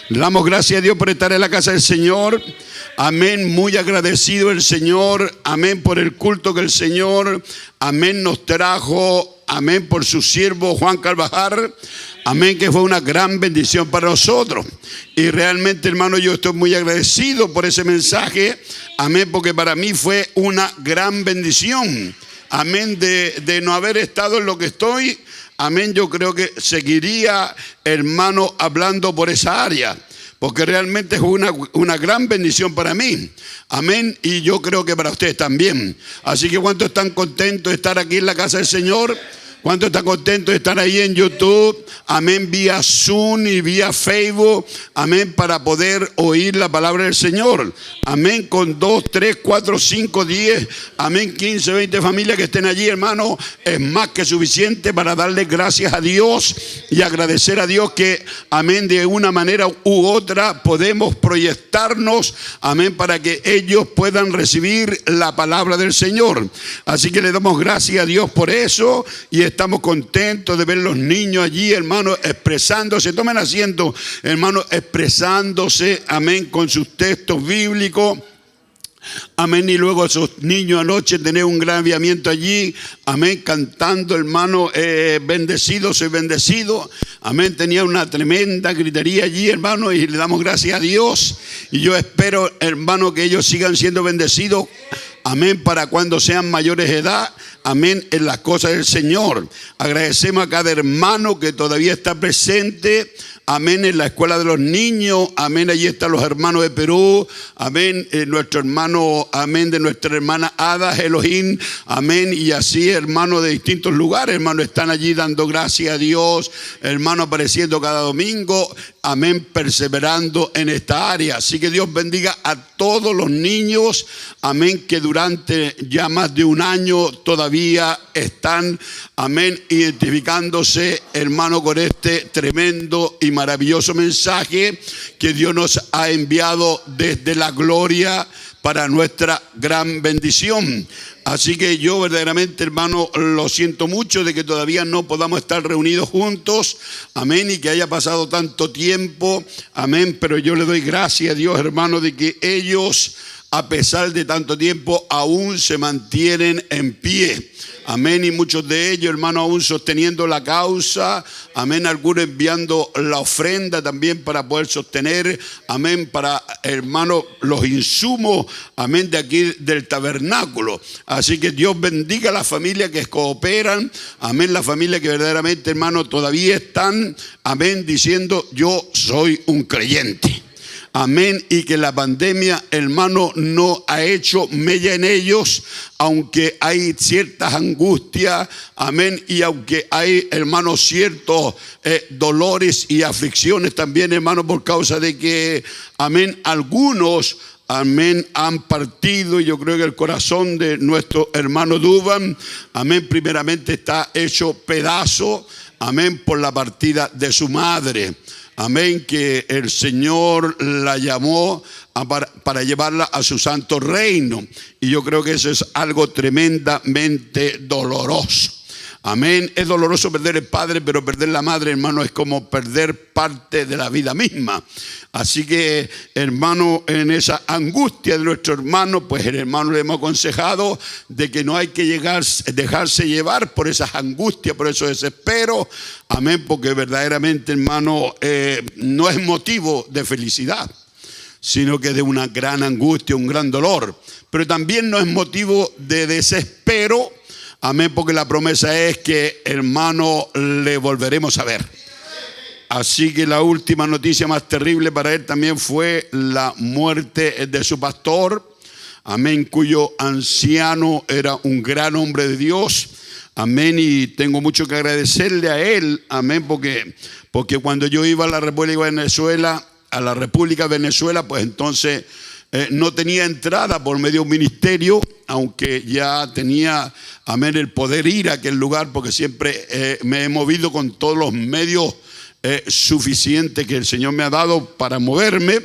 Le damos gracias a Dios por estar en la casa del Señor. Amén, muy agradecido el Señor. Amén, por el culto que el Señor, amén, nos trajo. Amén, por su siervo Juan Carvajal. Amén, que fue una gran bendición para nosotros. Y realmente, hermano, yo estoy muy agradecido por ese mensaje. Amén, porque para mí fue una gran bendición. Amén, de no haber estado en lo que estoy. Amén, yo creo que seguiría, hermano, hablando por esa área. Porque realmente es una gran bendición para mí. Amén, y yo creo que para ustedes también. Así que ¿cuántos están contentos de estar aquí en la casa del Señor? ¿Cuántos están contentos de estar ahí en YouTube? Amén, vía Zoom y vía Facebook. Amén, para poder oír la palabra del Señor. Amén, con 2, 3, 4, 5, 10, amén, 15, 20 familias que estén allí, hermano. Es más que suficiente para darle gracias a Dios y agradecer a Dios que, amén, de una manera u otra podemos proyectarnos, amén, para que ellos puedan recibir la palabra del Señor. Así que le damos gracias a Dios por eso y estamos contentos de ver los niños allí, hermano, expresándose. Tomen asiento, hermano, expresándose, amén, con sus textos bíblicos. Amén, y luego esos niños anoche tener un gran avivamiento allí, amén, cantando, hermano, bendecido, soy bendecido, amén, tenía una tremenda gritería allí, hermano, y le damos gracias a Dios, y yo espero, hermano, que ellos sigan siendo bendecidos, amén, para cuando sean mayores de edad, amén, en las cosas del Señor. Agradecemos a cada hermano que todavía está presente, amén, en la escuela de los niños, amén, allí están los hermanos de Perú, amén, nuestro hermano, amén, de nuestra hermana Ada Elohim, amén, y así hermanos de distintos lugares, hermanos, están allí dando gracias a Dios, hermanos apareciendo cada domingo, amén, perseverando en esta área. Así que Dios bendiga a todos los niños, amén, que durante ya más de un año todavía están, amén, identificándose, hermano, con este tremendo y maravilloso mensaje que Dios nos ha enviado desde la gloria para nuestra gran bendición. Así que yo verdaderamente, hermano, lo siento mucho de que todavía no podamos estar reunidos juntos, amén, y que haya pasado tanto tiempo, amén, pero yo le doy gracias a Dios, hermano, de que ellos, a pesar de tanto tiempo, aún se mantienen en pie. Amén, y muchos de ellos, hermano, aún sosteniendo la causa, amén, algunos enviando la ofrenda también para poder sostener, amén, para, hermano, los insumos, amén, de aquí del tabernáculo. Así que Dios bendiga a las familias que cooperan, amén, las familias que verdaderamente, hermano, todavía están, amén, diciendo yo soy un creyente. Amén, y que la pandemia, hermano, no ha hecho mella en ellos, aunque hay ciertas angustias, amén, y aunque hay, hermano, ciertos dolores y aflicciones también, hermano, por causa de que, amén, algunos, amén, han partido, y yo creo que el corazón de nuestro hermano Duban, amén, primeramente está hecho pedazo, amén, por la partida de su madre. Amén, que el Señor la llamó para llevarla a su santo reino. Y yo creo que eso es algo tremendamente doloroso. Amén, es doloroso perder el padre, pero perder la madre, hermano, es como perder parte de la vida misma. Así que, hermano, en esa angustia de nuestro hermano, pues el hermano le hemos aconsejado de que no hay que dejarse llevar por esas angustias, por esos desesperos. Amén, porque verdaderamente, hermano, no es motivo de felicidad, sino que de una gran angustia, un gran dolor. Pero también no es motivo de desespero. Amén, porque la promesa es que, hermano, le volveremos a ver. Así que la última noticia más terrible para él también fue la muerte de su pastor. Amén, cuyo anciano era un gran hombre de Dios. Amén, y tengo mucho que agradecerle a él. Amén, porque cuando yo iba a la República de Venezuela, pues entonces no tenía entrada por medio de un ministerio, aunque ya tenía, amén, el poder ir a aquel lugar, porque siempre me he movido con todos los medios suficientes que el Señor me ha dado para moverme,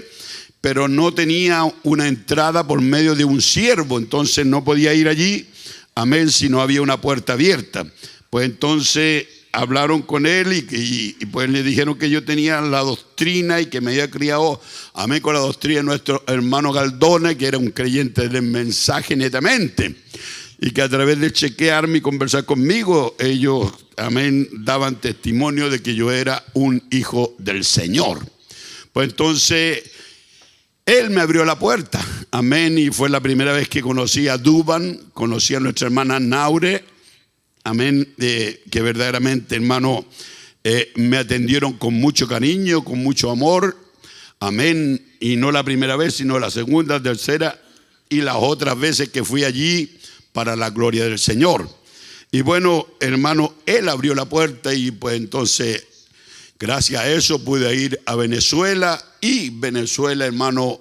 pero no tenía una entrada por medio de un siervo, entonces no podía ir allí, amén, si no había una puerta abierta. Pues entonces hablaron con él y pues le dijeron que yo tenía la doctrina y que me había criado, amén, con la doctrina de nuestro hermano Galdona, que era un creyente del mensaje netamente. Y que a través de chequearme y conversar conmigo, ellos, amén, daban testimonio de que yo era un hijo del Señor. Pues entonces, él me abrió la puerta, amén, y fue la primera vez que conocí a Duban, conocí a nuestra hermana Naure, amén, que verdaderamente, hermano, me atendieron con mucho cariño, con mucho amor, amén, y no la primera vez, sino la segunda, tercera y las otras veces que fui allí para la gloria del Señor. Y bueno, hermano, él abrió la puerta y pues entonces, gracias a eso pude ir a Venezuela. Y Venezuela, hermano,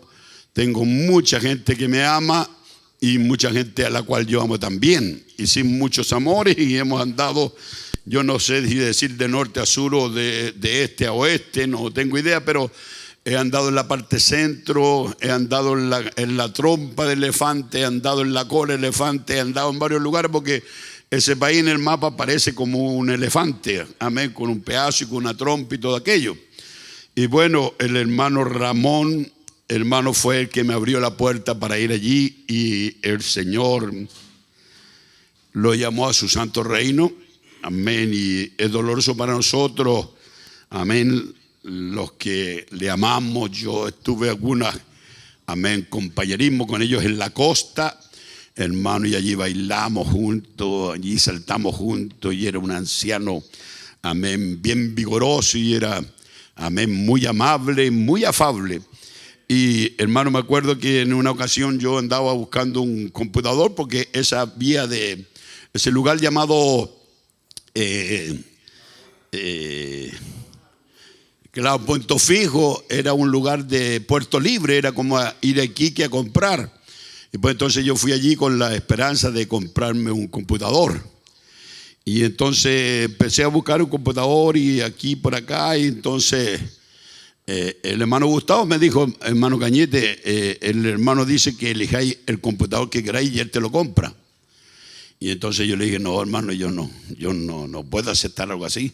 tengo mucha gente que me ama y mucha gente a la cual yo amo también. Hicimos muchos amores y hemos andado, yo no sé si decir de norte a sur o de este a oeste, no tengo idea, pero he andado en la parte centro, he andado en la trompa del elefante, he andado en la cola del elefante, he andado en varios lugares porque ese país en el mapa parece como un elefante, amén, con un pedazo y con una trompa y todo aquello. Y bueno, el hermano Ramón, hermano, fue el que me abrió la puerta para ir allí y el Señor lo llamó a su santo reino, amén, y es doloroso para nosotros, amén, los que le amamos. Yo estuve amén, compañerismo con ellos en la costa, hermano, y allí bailamos juntos, allí saltamos juntos, y era un anciano, amén, bien vigoroso, y era, amén, muy amable, muy afable. Y hermano, me acuerdo que en una ocasión yo andaba buscando un computador, porque esa vía de ese lugar llamado claro, Punto Fijo era un lugar de puerto libre, era como ir a Iquique a comprar. Y pues entonces yo fui allí con la esperanza de comprarme un computador. Y entonces empecé a buscar un computador y aquí por acá. Y entonces el hermano Gustavo me dijo: hermano Cañete, el hermano dice que elijáis el computador que queráis y él te lo compra. Y entonces yo le dije: no, hermano, yo no puedo aceptar algo así.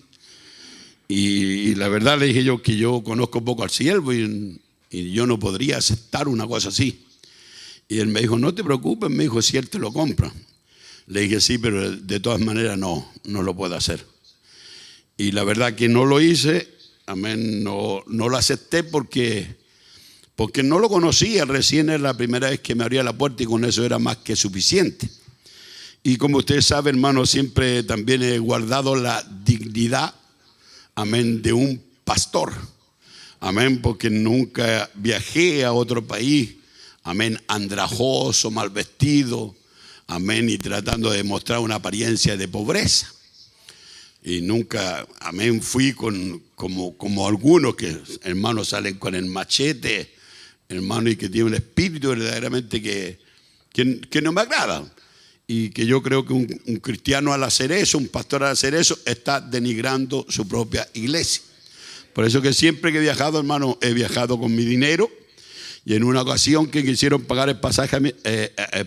Y la verdad le dije yo que yo conozco poco al siervo y yo no podría aceptar una cosa así. Y él me dijo: no te preocupes, me dijo, si él te lo compra. Le dije: sí, pero de todas maneras no lo puedo hacer. Y la verdad que no lo hice, amén, no lo acepté porque no lo conocía, recién era la primera vez que me abría la puerta y con eso era más que suficiente. Y como usted sabe, hermano, siempre también he guardado la dignidad, amén, de un pastor, amén, porque nunca viajé a otro país, amén, andrajoso, mal vestido, amén, y tratando de mostrar una apariencia de pobreza. Y nunca, amén, fui como algunos que, hermanos, salen con el machete, hermano, y que tienen un espíritu verdaderamente que no me agrada. Y que yo creo que un cristiano al hacer eso, un pastor al hacer eso, está denigrando su propia iglesia. Por eso que siempre que he viajado, hermano, he viajado con mi dinero. Y en una ocasión que quisieron pagar el pasaje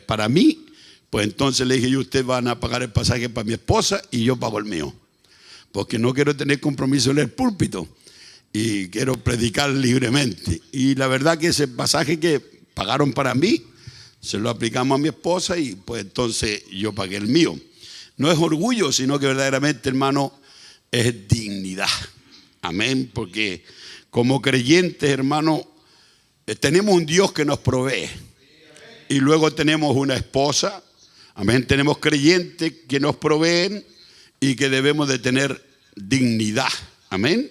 para mí, pues entonces le dije yo: ustedes van a pagar el pasaje para mi esposa y yo pago el mío. Porque no quiero tener compromiso en el púlpito y quiero predicar libremente. Y la verdad que ese pasaje que pagaron para mí, se lo aplicamos a mi esposa y pues entonces yo pagué el mío. No es orgullo, sino que verdaderamente, hermano, es dignidad. Amén, porque como creyentes, hermano, tenemos un Dios que nos provee. Y luego tenemos una esposa, amén, tenemos creyentes que nos proveen y que debemos de tener dignidad. Amén.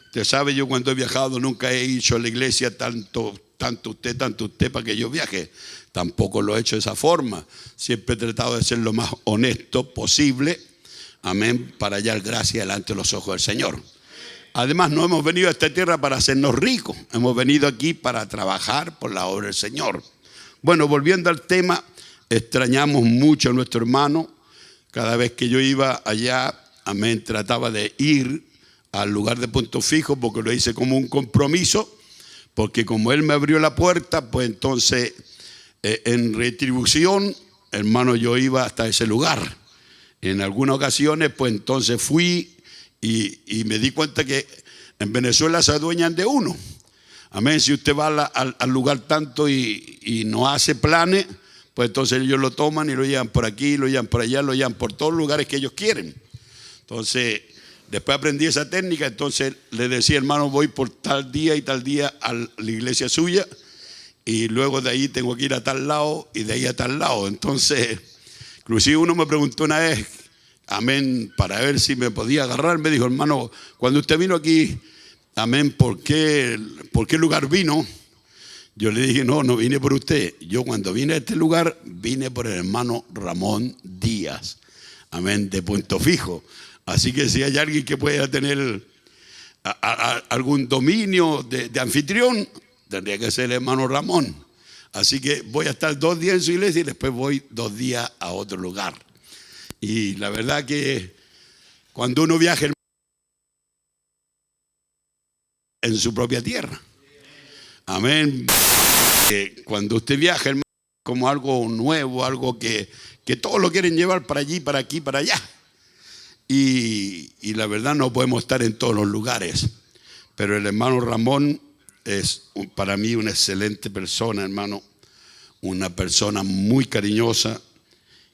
Usted sabe, yo cuando he viajado nunca he hecho a la iglesia tanto usted para que yo viaje. Tampoco lo he hecho de esa forma. Siempre he tratado de ser lo más honesto posible, amén, para hallar gracia delante de los ojos del Señor. Además, no hemos venido a esta tierra para hacernos ricos. Hemos venido aquí para trabajar por la obra del Señor. Bueno, volviendo al tema, extrañamos mucho a nuestro hermano. Cada vez que yo iba allá, amén, trataba de ir al lugar de Punto Fijo porque lo hice como un compromiso. Porque como él me abrió la puerta, pues entonces en retribución, hermano, yo iba hasta ese lugar. En algunas ocasiones, pues entonces fui y me di cuenta que en Venezuela se adueñan de uno. Amén. Si usted va al lugar tanto y no hace planes, pues entonces ellos lo toman y lo llevan por aquí, lo llevan por allá, lo llevan por todos los lugares que ellos quieren. Entonces, después aprendí esa técnica. Entonces le decía, hermano, voy por tal día y tal día a la iglesia suya, y luego de ahí tengo que ir a tal lado y de ahí a tal lado. Entonces, inclusive uno me preguntó una vez, amén, para ver si me podía agarrar. Me dijo, hermano, cuando usted vino aquí, amén, ¿por qué lugar vino? Yo le dije, no vine por usted. Yo cuando vine a este lugar, vine por el hermano Ramón Díaz, amén, de Punto Fijo. Así que si hay alguien que pueda tener algún dominio de anfitrión, tendría que ser el hermano Ramón. Así que voy a estar 2 días en su iglesia y después voy 2 días a otro lugar. Y la verdad que cuando uno viaja en su propia tierra, amén, cuando usted viaja, hermano, como algo nuevo, algo que todos lo quieren llevar para allí, para aquí, para allá. Y la verdad no podemos estar en todos los lugares. Pero el hermano Ramón es para mí una excelente persona, hermano. Una persona muy cariñosa.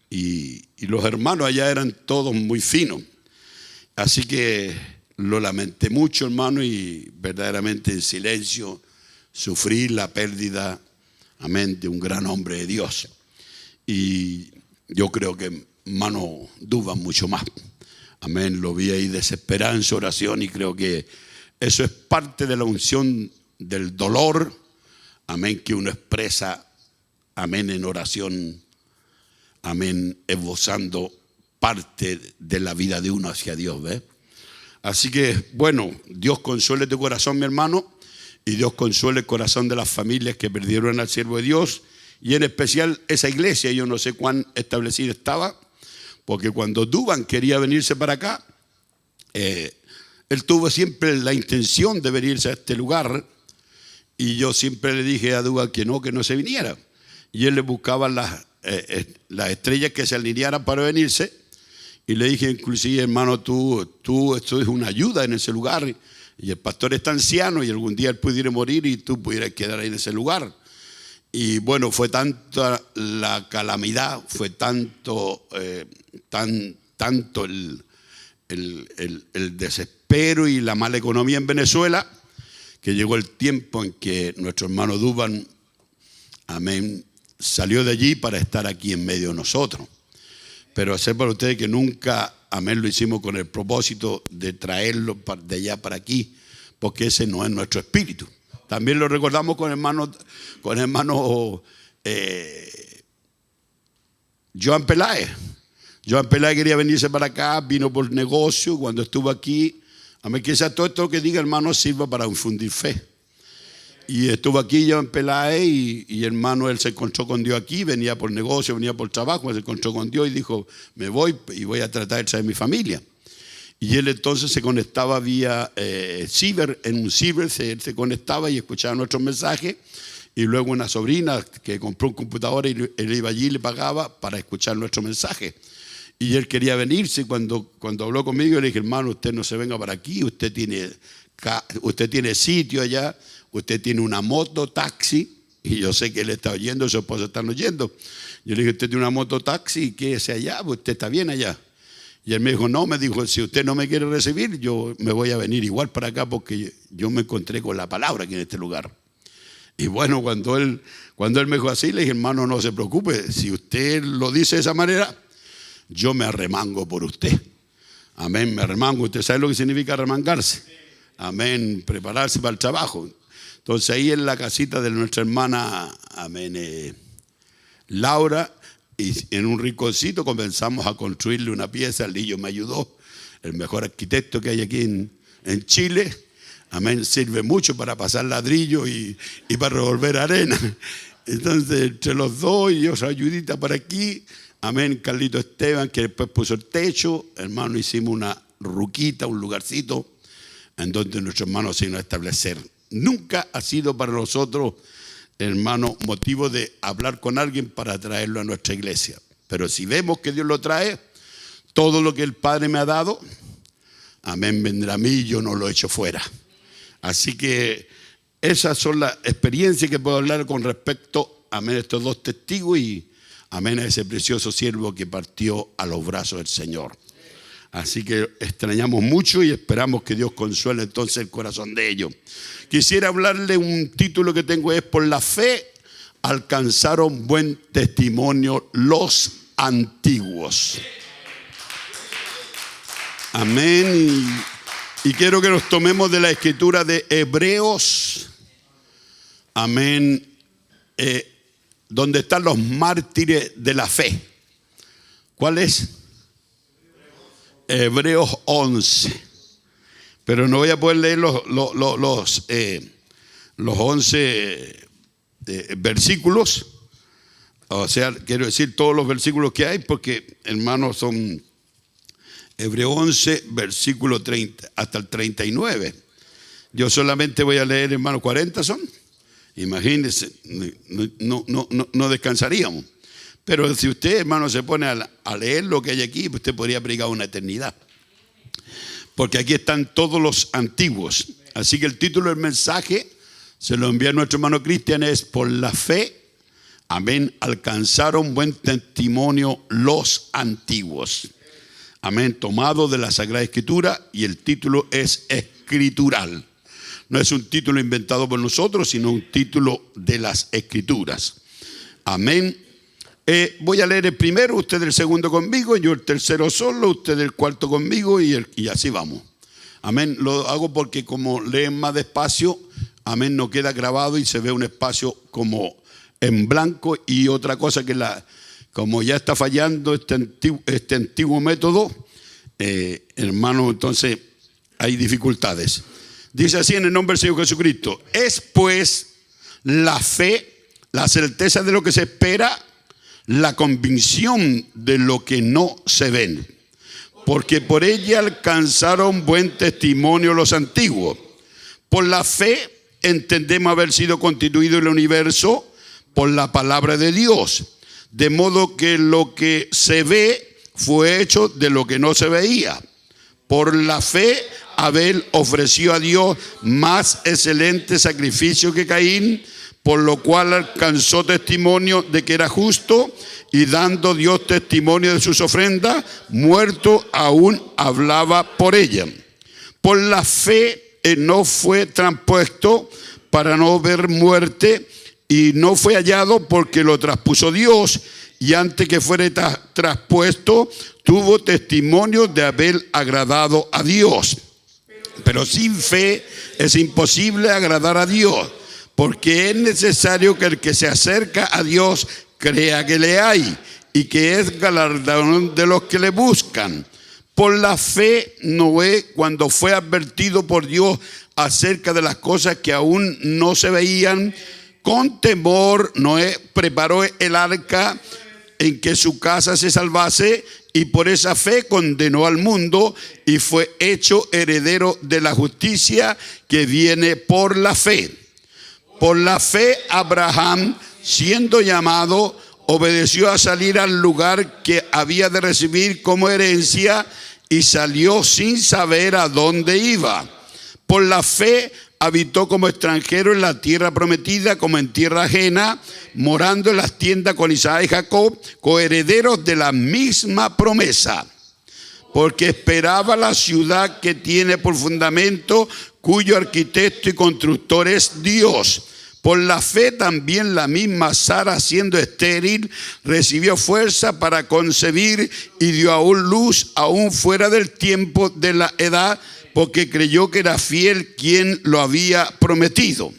Y los hermanos allá eran todos muy finos. Así que lo lamenté mucho, hermano, y verdaderamente en silencio sufrí la pérdida, amén, de un gran hombre de Dios. Y yo creo que hermano Duban mucho más. Amén, lo vi ahí desesperado en su oración, y creo que eso es parte de la unción del dolor, amén, que uno expresa, amén, en oración, amén, esbozando parte de la vida de uno hacia Dios, ¿ves? Así que, bueno, Dios consuele tu corazón, mi hermano, y Dios consuele el corazón de las familias que perdieron al siervo de Dios, y en especial esa iglesia. Yo no sé cuán establecida estaba, porque cuando Duban quería venirse para acá, él tuvo siempre la intención de venirse a este lugar, y yo siempre le dije a Duban que no se viniera. Y él le buscaba las estrellas que se alinearan para venirse, y le dije inclusive, hermano, tú esto es una ayuda en ese lugar, y el pastor está anciano, y algún día él pudiera morir y tú pudieras quedar ahí en ese lugar. Y bueno, fue tanta la calamidad, fue tanto el desespero y la mala economía en Venezuela, que llegó el tiempo en que nuestro hermano Duban, amén, salió de allí para estar aquí en medio de nosotros. Pero sepan ustedes que nunca, amén, lo hicimos con el propósito de traerlo de allá para aquí, porque ese no es nuestro espíritu. También lo recordamos con hermano Joan Peláez. Joan Peláez quería venirse para acá, vino por negocio. Cuando estuvo aquí, amén, que sea todo esto que diga, hermano, sirva para infundir fe. Y estuvo aquí Joan Peláez, y hermano, él se encontró con Dios aquí, venía por negocio, venía por trabajo, se encontró con Dios y dijo, me voy y voy a tratar de traer mi familia. Y él entonces se conectaba vía ciber, en un ciber él se conectaba y escuchaba nuestros mensajes. Y luego una sobrina que compró un computador, y él iba allí y le pagaba para escuchar nuestro mensaje. Y él quería venirse. Cuando habló conmigo, yo le dije, hermano, usted no se venga para aquí, usted tiene sitio allá, usted tiene una moto taxi. Y yo sé que él está oyendo, su esposa está oyendo. Yo le dije, usted tiene una moto taxi, quédese allá, usted está bien allá. Y él me dijo, si usted no me quiere recibir, yo me voy a venir igual para acá, porque yo me encontré con la palabra aquí en este lugar. Y bueno, cuando él me dijo así, le dije, hermano, no se preocupe, si usted lo dice de esa manera, yo me arremango por usted. Amén, me arremango. ¿Usted sabe lo que significa arremangarse? Amén, prepararse para el trabajo. Entonces ahí en la casita de nuestra hermana, amén, Laura, y en un rinconcito comenzamos a construirle una pieza. El Lillo me ayudó, el mejor arquitecto que hay aquí en Chile. Amén, sirve mucho para pasar ladrillo y para revolver arena. Entonces, entre los dos y otra ayudita para aquí, amén, Carlito Esteban, que después puso el techo, hermano, hicimos una ruquita, un lugarcito en donde nuestro hermano se vino a establecer. Nunca ha sido para nosotros, hermano, motivo de hablar con alguien para traerlo a nuestra iglesia. Pero si vemos que Dios lo trae, todo lo que el Padre me ha dado, amén, vendrá a mí, yo no lo echo fuera. Así que esas son las experiencias que puedo hablar con respecto, amén, a estos dos testigos y amén a ese precioso siervo que partió a los brazos del Señor. Así que extrañamos mucho y esperamos que Dios consuele entonces el corazón de ellos. Quisiera hablarle un título que tengo, es por la fe alcanzaron buen testimonio los antiguos. Amén. Y quiero que nos tomemos de la escritura de Hebreos. Amén. Donde están los mártires de la fe. ¿Cuál es? Hebreos 11. Pero no voy a poder leer los 11 versículos. O sea, quiero decir todos los versículos que hay, porque hermanos son Hebreos 11, versículo 30 hasta el 39. Yo solamente voy a leer, hermanos, 40 son. Imagínense, no descansaríamos. Pero si usted, hermano, se pone a leer lo que hay aquí, usted podría predicar una eternidad. Porque aquí están todos los antiguos. Así que el título del mensaje se lo envía a nuestro hermano Cristian, es por la fe, amén, alcanzaron buen testimonio los antiguos. Amén, tomado de la Sagrada Escritura, y el título es escritural. No es un título inventado por nosotros, sino un título de las Escrituras. Amén. Voy a leer el primero, usted el segundo conmigo, yo el tercero solo, usted el cuarto conmigo y así vamos. Amén. Lo hago porque como leen más despacio, amén, no queda grabado y se ve un espacio como en blanco. Y otra cosa que como ya está fallando este antiguo método, hermano, entonces hay dificultades. Dice así en el nombre del Señor Jesucristo: es pues la fe, la certeza de lo que se espera, la convicción de lo que no se ven, porque por ella alcanzaron buen testimonio los antiguos. Por la fe entendemos haber sido constituido el universo por la palabra de Dios, de modo que lo que se ve fue hecho de lo que no se veía. Por la fe Abel ofreció a Dios más excelente sacrificio que Caín, por lo cual alcanzó testimonio de que era justo, y dando Dios testimonio de sus ofrendas, muerto aún hablaba por ella. Por la fe no fue traspuesto para no ver muerte, y no fue hallado porque lo traspuso Dios, y antes que fuera traspuesto tuvo testimonio de haber agradado a Dios. Pero sin fe es imposible agradar a Dios, porque es necesario que el que se acerca a Dios crea que le hay y que es galardón de los que le buscan. Por la fe Noé, cuando fue advertido por Dios acerca de las cosas que aún no se veían, con temor Noé preparó el arca en que su casa se salvase, y por esa fe condenó al mundo y fue hecho heredero de la justicia que viene por la fe. Por la fe Abraham, siendo llamado, obedeció a salir al lugar que había de recibir como herencia, y salió sin saber a dónde iba. Por la fe habitó como extranjero en la tierra prometida, como en tierra ajena, morando en las tiendas con Isaac y Jacob, coherederos de la misma promesa, porque esperaba la ciudad que tiene por fundamento, cuyo arquitecto y constructor es Dios. Por la fe también la misma Sara, siendo estéril, recibió fuerza para concebir y dio aún luz aún fuera del tiempo de la edad, porque creyó que era fiel quien lo había prometido.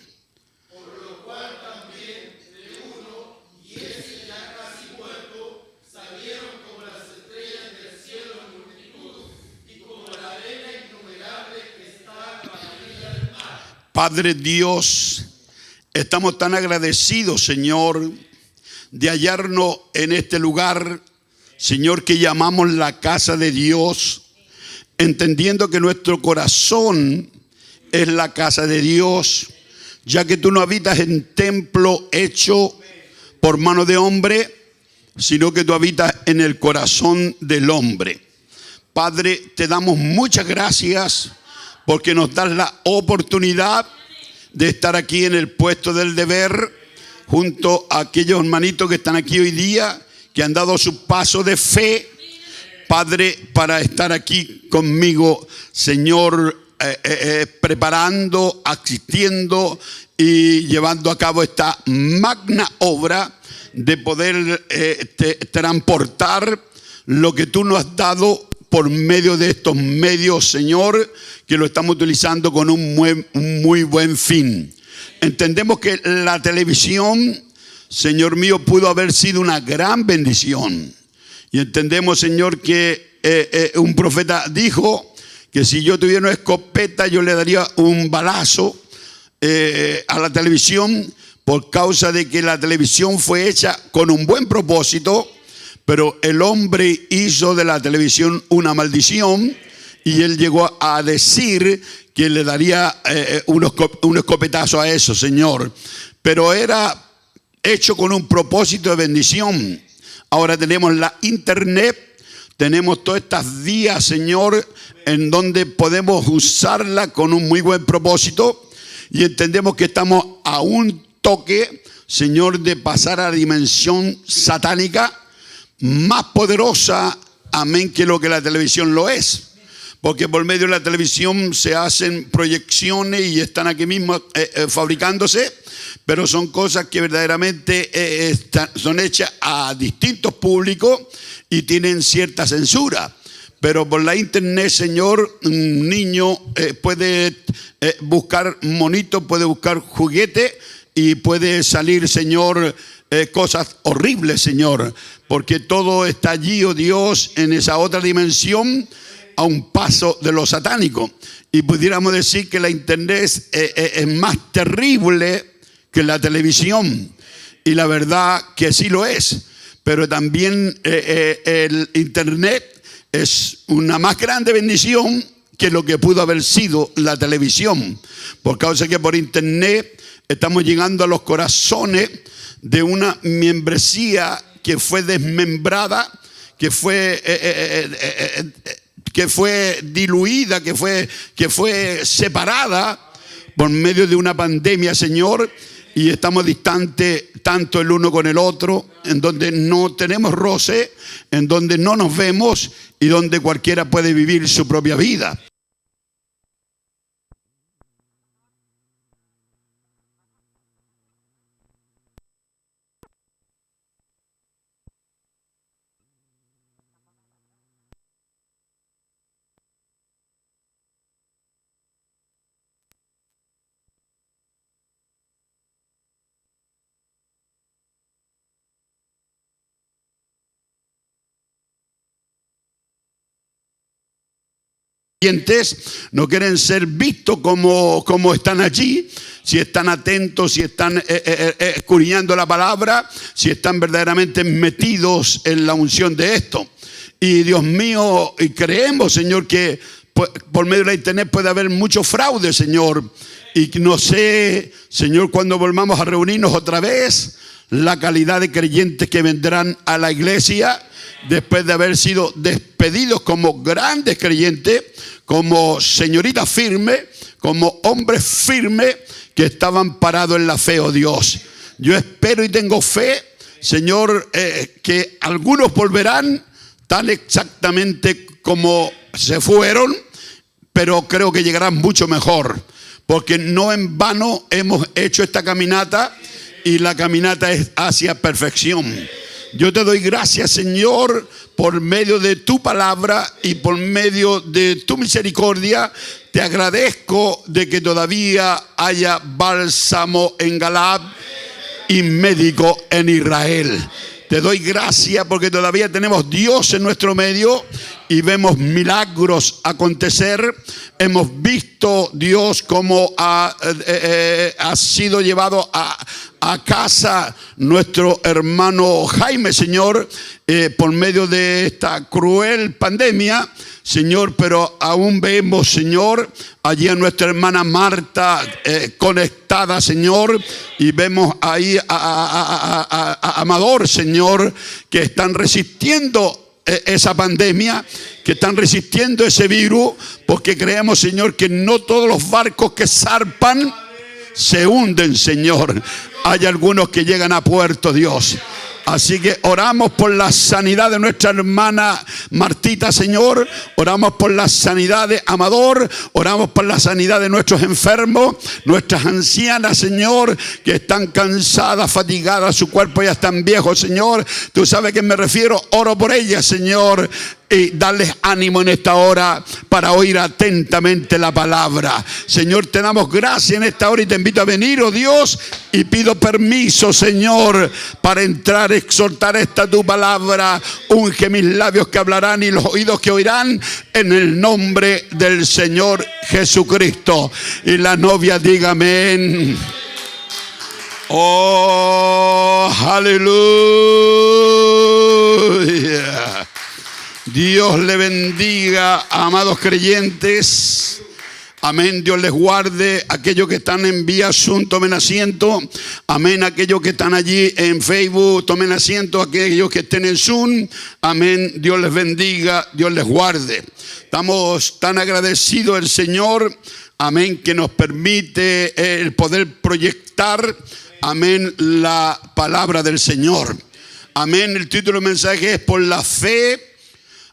Por lo cual también de uno, y ese ya casi muerto, salieron como las estrellas del cielo en multitud, y como la arena innumerable que está a la orilla del mar. Padre Dios, estamos tan agradecidos, Señor, de hallarnos en este lugar, Señor, que llamamos la casa de Dios, entendiendo que nuestro corazón es la casa de Dios, ya que tú no habitas en templo hecho por mano de hombre, sino que tú habitas en el corazón del hombre. Padre, te damos muchas gracias porque nos das la oportunidad de estar aquí en el puesto del deber junto a aquellos hermanitos que están aquí hoy día, que han dado su paso de fe, Padre, para estar aquí conmigo, Señor, preparando, asistiendo y llevando a cabo esta magna obra de poder transportar lo que tú nos has dado por medio de estos medios, Señor, que lo estamos utilizando con un muy buen fin. Entendemos que la televisión, Señor mío, pudo haber sido una gran bendición. Y entendemos, Señor, que un profeta dijo que si yo tuviera una escopeta, yo le daría un balazo a la televisión, por causa de que la televisión fue hecha con un buen propósito, pero el hombre hizo de la televisión una maldición y él llegó a decir que le daría un escopetazo a eso, Señor. Pero era hecho con un propósito de bendición. Ahora tenemos la internet, tenemos todas estas vías, Señor, en donde podemos usarla con un muy buen propósito y entendemos que estamos a un toque, Señor, de pasar a la dimensión satánica más poderosa, amén, que lo que la televisión lo es. Porque por medio de la televisión se hacen proyecciones y están aquí mismo fabricándose, pero son cosas que verdaderamente son hechas a distintos públicos y tienen cierta censura. Pero por la internet, Señor, un niño puede buscar monitos, puede buscar juguetes y puede salir, Señor, cosas horribles, Señor, porque todo está allí, oh Dios, en esa otra dimensión, a un paso de lo satánico. Y pudiéramos decir que la internet es más terrible que la televisión, y la verdad que sí lo es, pero también el internet es una más grande bendición que lo que pudo haber sido la televisión, por causa que por internet estamos llegando a los corazones de una membresía que fue desmembrada, que fue diluida, que fue separada por medio de una pandemia, Señor, y estamos distantes tanto el uno con el otro, en donde no tenemos roce, en donde no nos vemos y donde cualquiera puede vivir su propia vida. No quieren ser vistos como están allí, si están atentos, si están escudriñando la palabra, si están verdaderamente metidos en la unción de esto. Y Dios mío, y creemos, Señor, que por medio de la internet puede haber mucho fraude, Señor. Y no sé, Señor, cuando volvamos a reunirnos otra vez, la calidad de creyentes que vendrán a la iglesia después de haber sido despedidos como grandes creyentes, como señoritas firmes, como hombres firmes que estaban parados en la fe, oh Dios. Yo espero y tengo fe, Señor, que algunos volverán tan exactamente como se fueron, pero creo que llegarán mucho mejor, porque no en vano hemos hecho esta caminata y la caminata es hacia perfección. Yo te doy gracias, Señor, por medio de tu palabra y por medio de tu misericordia. Te agradezco de que todavía haya bálsamo en Galaad y médico en Israel. Te doy gracias porque todavía tenemos Dios en nuestro medio y vemos milagros acontecer. Hemos visto, Dios, cómo ha sido llevado a casa nuestro hermano Jaime, Señor, por medio de esta cruel pandemia, Señor, pero aún vemos, Señor, allí a nuestra hermana Marta conectada, Señor, y vemos ahí a Amador, Señor, que están resistiendo esa pandemia, que están resistiendo ese virus, porque creemos, Señor, que no todos los barcos que zarpan se hunden, Señor. Hay algunos que llegan a puerto, Dios. Así que oramos por la sanidad de nuestra hermana Martita, Señor. Oramos por la sanidad de Amador. Oramos por la sanidad de nuestros enfermos, nuestras ancianas, Señor, que están cansadas, fatigadas, su cuerpo ya están viejos, Señor. Tú sabes a qué me refiero. Oro por ellas, Señor, y darles ánimo en esta hora para oír atentamente la palabra. Señor, te damos gracias en esta hora y te invito a venir, oh Dios, y pido permiso, Señor, para entrar, exhortar esta tu palabra. Unge mis labios que hablarán y los oídos que oirán, en el nombre del Señor Jesucristo. Y la novia diga amén. Oh, aleluya. Dios le bendiga, amados creyentes. Amén, Dios les guarde. Aquellos que están en vía Zoom, tomen asiento. Amén, aquellos que están allí en Facebook, tomen asiento. Aquellos que estén en Zoom, amén, Dios les bendiga, Dios les guarde. Estamos tan agradecidos al Señor, amén, que nos permite el poder proyectar, amén, la palabra del Señor. Amén, el título del mensaje es: por la fe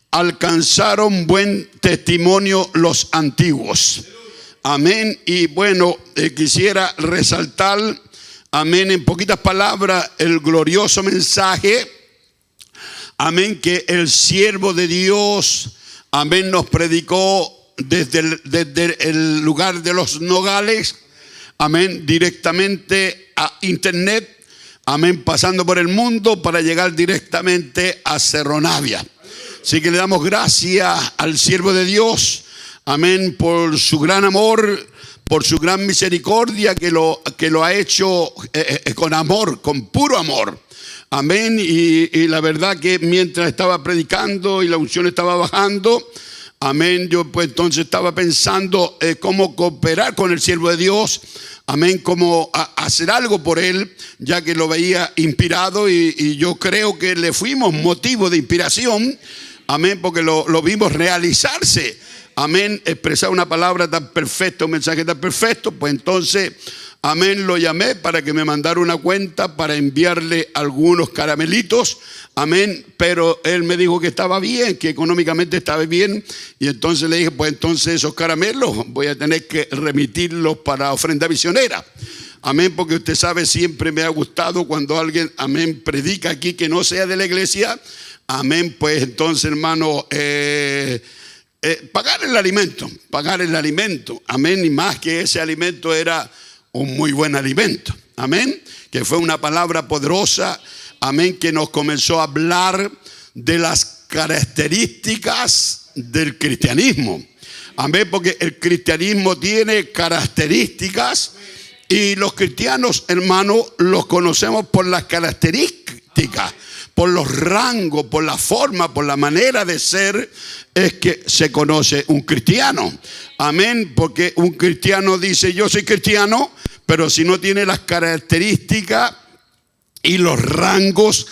alcanzaron buen testimonio los antiguos. Amén. Y bueno, quisiera resaltar, amén, en poquitas palabras, el glorioso mensaje, amén, que el siervo de Dios, amén, nos predicó desde el lugar de los Nogales, amén, directamente a internet, amén, pasando por el mundo para llegar directamente a Cerro Navia. Así que le damos gracias al siervo de Dios, amén, por su gran amor, por su gran misericordia, que lo ha hecho con amor, con puro amor. Amén. Y la verdad que mientras estaba predicando y la unción estaba bajando, amén, yo pues entonces estaba pensando cómo cooperar con el siervo de Dios. Amén, cómo hacer algo por él, ya que lo veía inspirado y yo creo que le fuimos motivo de inspiración. Amén, porque lo vimos realizarse. Amén, expresar una palabra tan perfecta, un mensaje tan perfecto. Pues entonces, amén, lo llamé para que me mandara una cuenta para enviarle algunos caramelitos. Amén, pero él me dijo que estaba bien, que económicamente estaba bien. Y entonces le dije, pues entonces esos caramelos voy a tener que remitirlos para ofrenda misionera. Amén, porque usted sabe, siempre me ha gustado cuando alguien, amén, predica aquí que no sea de la iglesia. Amén, pues entonces, hermano, pagar el alimento, amén, y más que ese alimento era un muy buen alimento, amén, que fue una palabra poderosa, amén, que nos comenzó a hablar de las características del cristianismo, amén, porque el cristianismo tiene características y los cristianos, hermano, los conocemos por las características, por los rangos, por la forma, por la manera de ser, es que se conoce un cristiano. Amén, porque un cristiano dice, yo soy cristiano, pero si no tiene las características y los rangos,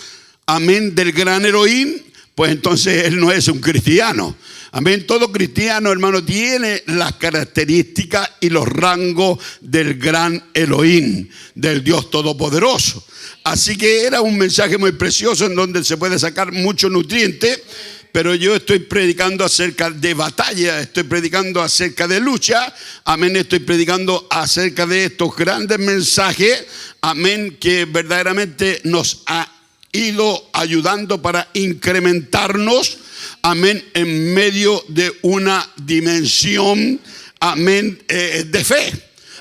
amén, del gran Elohim, pues entonces él no es un cristiano. Amén, todo cristiano, hermano, tiene las características y los rangos del gran Elohim, del Dios Todopoderoso. Así que era un mensaje muy precioso en donde se puede sacar mucho nutriente, pero yo estoy predicando acerca de batalla, estoy predicando acerca de lucha, amén, estoy predicando acerca de estos grandes mensajes, amén, que verdaderamente nos ha ido ayudando para incrementarnos, amén, en medio de una dimensión, amén, de fe,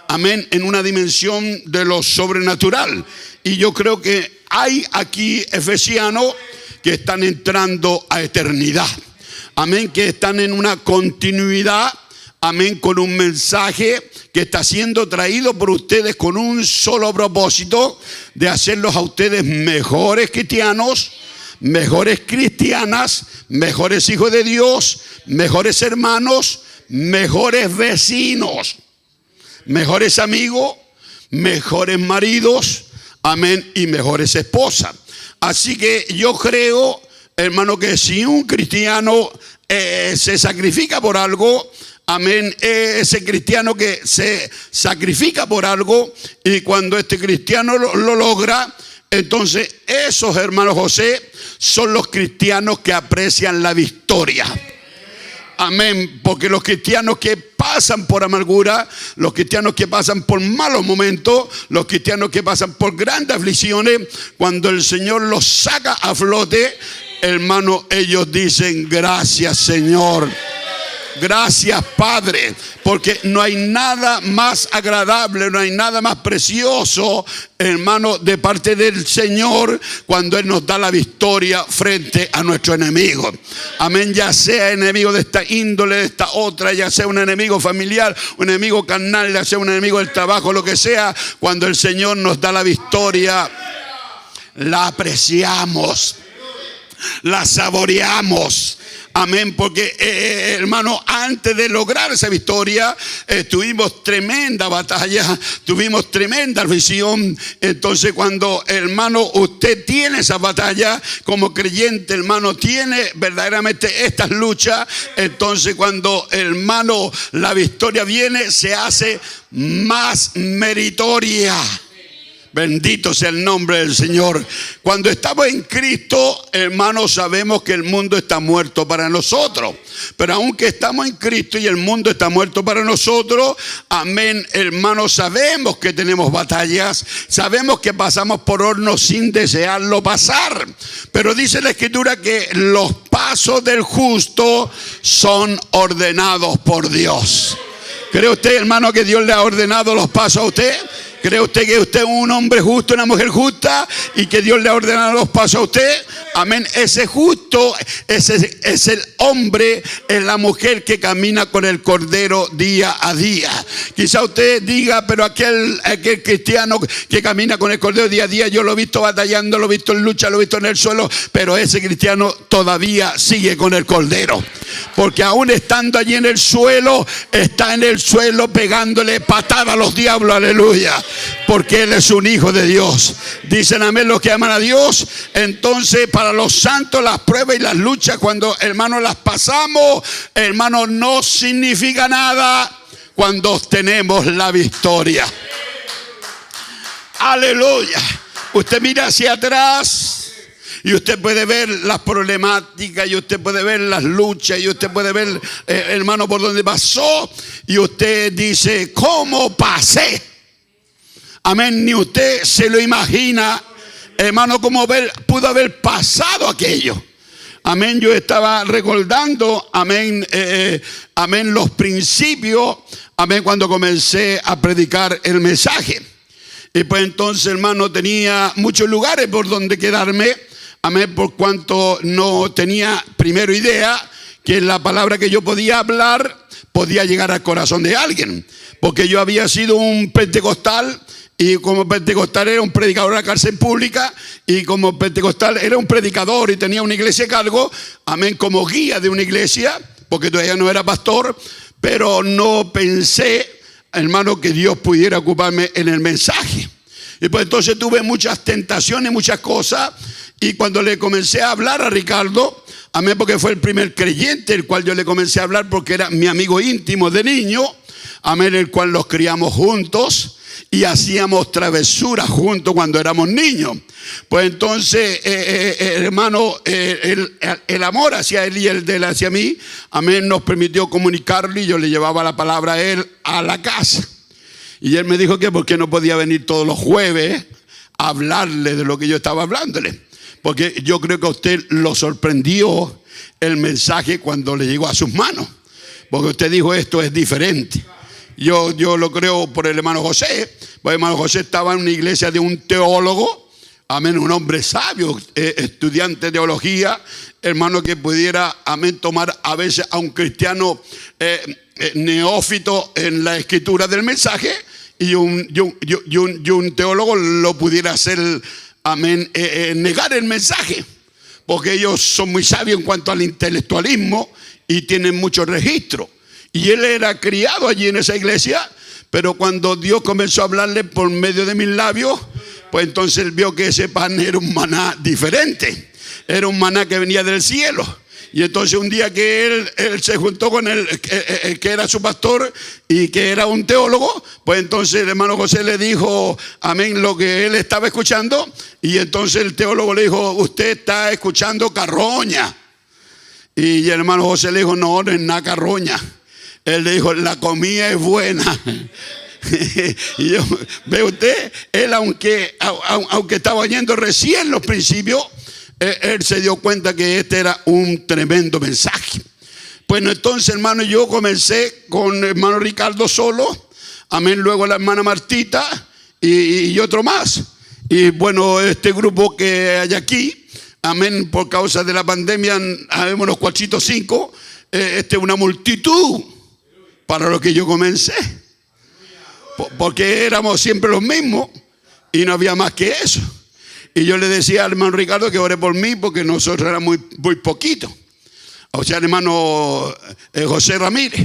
amén, en una dimensión de lo sobrenatural. Y yo creo que hay aquí efesianos que están entrando a eternidad, amén, que están en una continuidad, amén, con un mensaje que está siendo traído por ustedes con un solo propósito, de hacerlos a ustedes mejores cristianos, mejores cristianas, mejores hijos de Dios, mejores hermanos, mejores vecinos, mejores amigos, mejores maridos, amén, y mejores esposas. Así que yo creo, hermano, que si un cristiano se sacrifica por algo, amén, ese cristiano que se sacrifica por algo, y cuando este cristiano lo logra, entonces esos, hermanos José, son los cristianos que aprecian la victoria. Amén, porque los cristianos que pasan por amargura, los cristianos que pasan por malos momentos, los cristianos que pasan por grandes aflicciones, cuando el Señor los saca a flote, hermano, ellos dicen: gracias, Señor. Gracias, Padre, porque no hay nada más agradable, no hay nada más precioso, hermano, de parte del Señor cuando Él nos da la victoria frente a nuestro enemigo. Amén, ya sea enemigo de esta índole, de esta otra, ya sea un enemigo familiar, un enemigo carnal, ya sea un enemigo del trabajo, lo que sea, cuando el Señor nos da la victoria, la apreciamos, la saboreamos. Amén, porque hermano, antes de lograr esa victoria, tuvimos tremenda batalla, tuvimos tremenda aflicción. Entonces, cuando, hermano, usted tiene esa batalla como creyente, hermano, tiene verdaderamente estas luchas, entonces cuando, hermano, la victoria viene, se hace más meritoria. Bendito sea el nombre del Señor. Cuando estamos en Cristo, hermanos, sabemos que el mundo está muerto para nosotros. Pero aunque estamos en Cristo y el mundo está muerto para nosotros, amén, hermanos, sabemos que tenemos batallas, sabemos que pasamos por hornos sin desearlo pasar. Pero dice la Escritura que los pasos del justo son ordenados por Dios. ¿Cree usted, hermano, que Dios le ha ordenado los pasos a usted? ¿Cree usted que usted es un hombre justo, una mujer justa, y que Dios le ha ordenado los pasos a usted? Amén. Ese justo, ese es el hombre, es la mujer que camina con el Cordero día a día. Quizá usted diga: pero aquel cristiano que camina con el Cordero día a día, yo lo he visto batallando, lo he visto en lucha, lo he visto en el suelo, pero ese cristiano todavía sigue con el Cordero. Porque aún estando allí en el suelo, está en el suelo pegándole patada a los diablos, aleluya. Porque Él es un hijo de Dios. Dicen amén los que aman a Dios. Entonces, para los santos, las pruebas y las luchas, cuando, hermanos, las pasamos, hermanos, no significa nada cuando tenemos la victoria. Aleluya. Usted mira hacia atrás y usted puede ver las problemáticas, y usted puede ver las luchas, y usted puede ver, hermano, por dónde pasó, y usted dice: ¿cómo pasé? Amén, ni usted se lo imagina, hermano, cómo pudo haber pasado aquello. Amén, yo estaba recordando, amén, amén, los principios, amén, cuando comencé a predicar el mensaje. Y pues entonces, hermano, tenía muchos lugares por donde quedarme, amén, por cuanto no tenía primero idea que la palabra que yo podía hablar podía llegar al corazón de alguien. Porque yo había sido un pentecostal, y como pentecostal era un predicador de la cárcel pública, y como pentecostal era un predicador y tenía una iglesia a cargo, amén, como guía de una iglesia, porque todavía no era pastor, pero no pensé, hermano, que Dios pudiera ocuparme en el mensaje. Y pues entonces tuve muchas tentaciones, muchas cosas, y cuando le comencé a hablar a Ricardo, amén, porque fue el primer creyente el cual yo le comencé a hablar, porque era mi amigo íntimo de niño, amén, el cual los criamos juntos y hacíamos travesuras juntos cuando éramos niños. Pues entonces, hermano, el amor hacia él y el de él hacia mí, amén, nos permitió comunicarlo, y yo le llevaba la palabra a él a la casa. Y él me dijo que por qué no podía venir todos los jueves a hablarle de lo que yo estaba hablándole. Porque yo creo que a usted lo sorprendió el mensaje cuando le llegó a sus manos. Porque usted dijo: esto es diferente. Yo lo creo por el hermano José. Porque el hermano José estaba en una iglesia de un teólogo, amén, un hombre sabio, estudiante de teología, hermano, que pudiera, amén, tomar a veces a un cristiano neófito en la escritura del mensaje, y un teólogo lo pudiera hacer, amén, negar el mensaje, porque ellos son muy sabios en cuanto al intelectualismo y tienen mucho registro. Y él era criado allí en esa iglesia, pero cuando Dios comenzó a hablarle por medio de mis labios, Pues entonces él vio que ese pan era un maná diferente. Era un maná que venía del cielo. Y entonces un día que él se juntó con el que era su pastor y que era un teólogo, pues entonces el hermano José le dijo, amén, lo que él estaba escuchando. Y entonces el teólogo le dijo, usted está escuchando carroña. Y el hermano José le dijo, no, no es nada carroña. Él le dijo, la comida es buena. Y yo, ve usted, él aunque estaba oyendo recién los principios, él se dio cuenta que este era un tremendo mensaje. Bueno, entonces, hermano, yo comencé con el hermano Ricardo solo, amén, luego la hermana Martita y otro más. Y bueno, este grupo que hay aquí, amén, por causa de la pandemia, habemos los 4 o 5, una multitud para lo que yo comencé. Porque éramos siempre los mismos y no había más que eso. Y yo le decía al hermano Ricardo que ore por mí porque nosotros éramos muy poquitos. O sea, el hermano José Ramírez.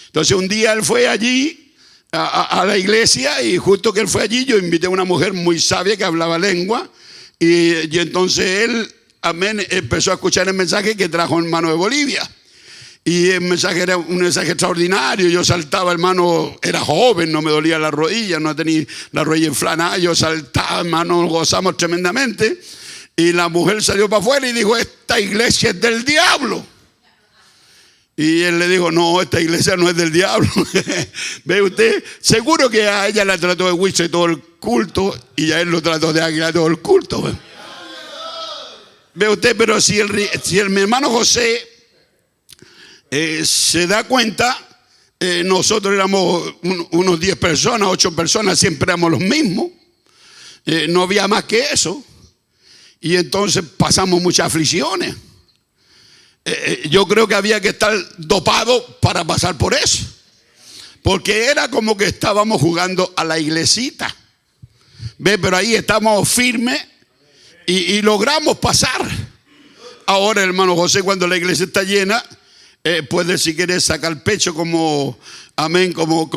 Entonces un día él fue allí a la iglesia y justo que él fue allí yo invité a una mujer muy sabia que hablaba lengua. Y entonces él, amén, empezó a escuchar el mensaje que trajo el hermano de Bolivia. Y el mensaje era un mensaje extraordinario. Yo saltaba, hermano, era joven, no me dolía la rodilla, no tenía la rodilla inflamada. Yo saltaba, hermano, gozamos tremendamente. Y la mujer salió para afuera y dijo, esta iglesia es del diablo. Y él le dijo, no, esta iglesia no es del diablo. Ve usted, seguro que a ella la trató de huiche todo el culto y a él lo trató de águila todo el culto. Ve usted, pero si mi hermano José se da cuenta, nosotros éramos unos 10 personas, 8 personas, siempre éramos los mismos. No había más que eso. Y entonces pasamos muchas aflicciones. Yo creo que había que estar dopado para pasar por eso. Porque era como que estábamos jugando a la iglesita. ¿Ve? Pero ahí estamos firmes y logramos pasar. Ahora, hermano José, cuando la iglesia está llena, puede, si quieres, sacar pecho como, amén, como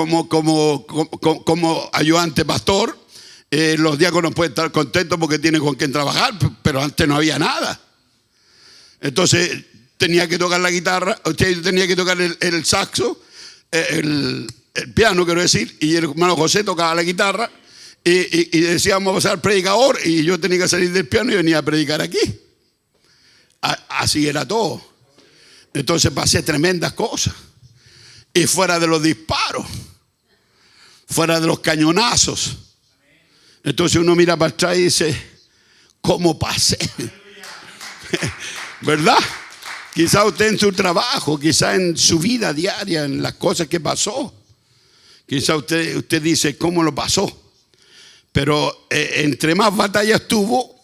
ayudante pastor. Los diáconos pueden estar contentos porque tienen con quién trabajar, pero antes no había nada. Entonces tenía que tocar la guitarra, tenía que tocar el saxo, el piano, quiero decir, y el hermano José tocaba la guitarra y decíamos pasar predicador y yo tenía que salir del piano y venía a predicar aquí. Así era todo. Entonces pasé tremendas cosas. Y fuera de los disparos, fuera de los cañonazos. Entonces uno mira para atrás y dice, ¿cómo pasé? ¿Verdad? Quizá usted en su trabajo, quizá en su vida diaria, en las cosas que pasó. Quizá usted dice, ¿cómo lo pasó? Pero entre más batallas tuvo,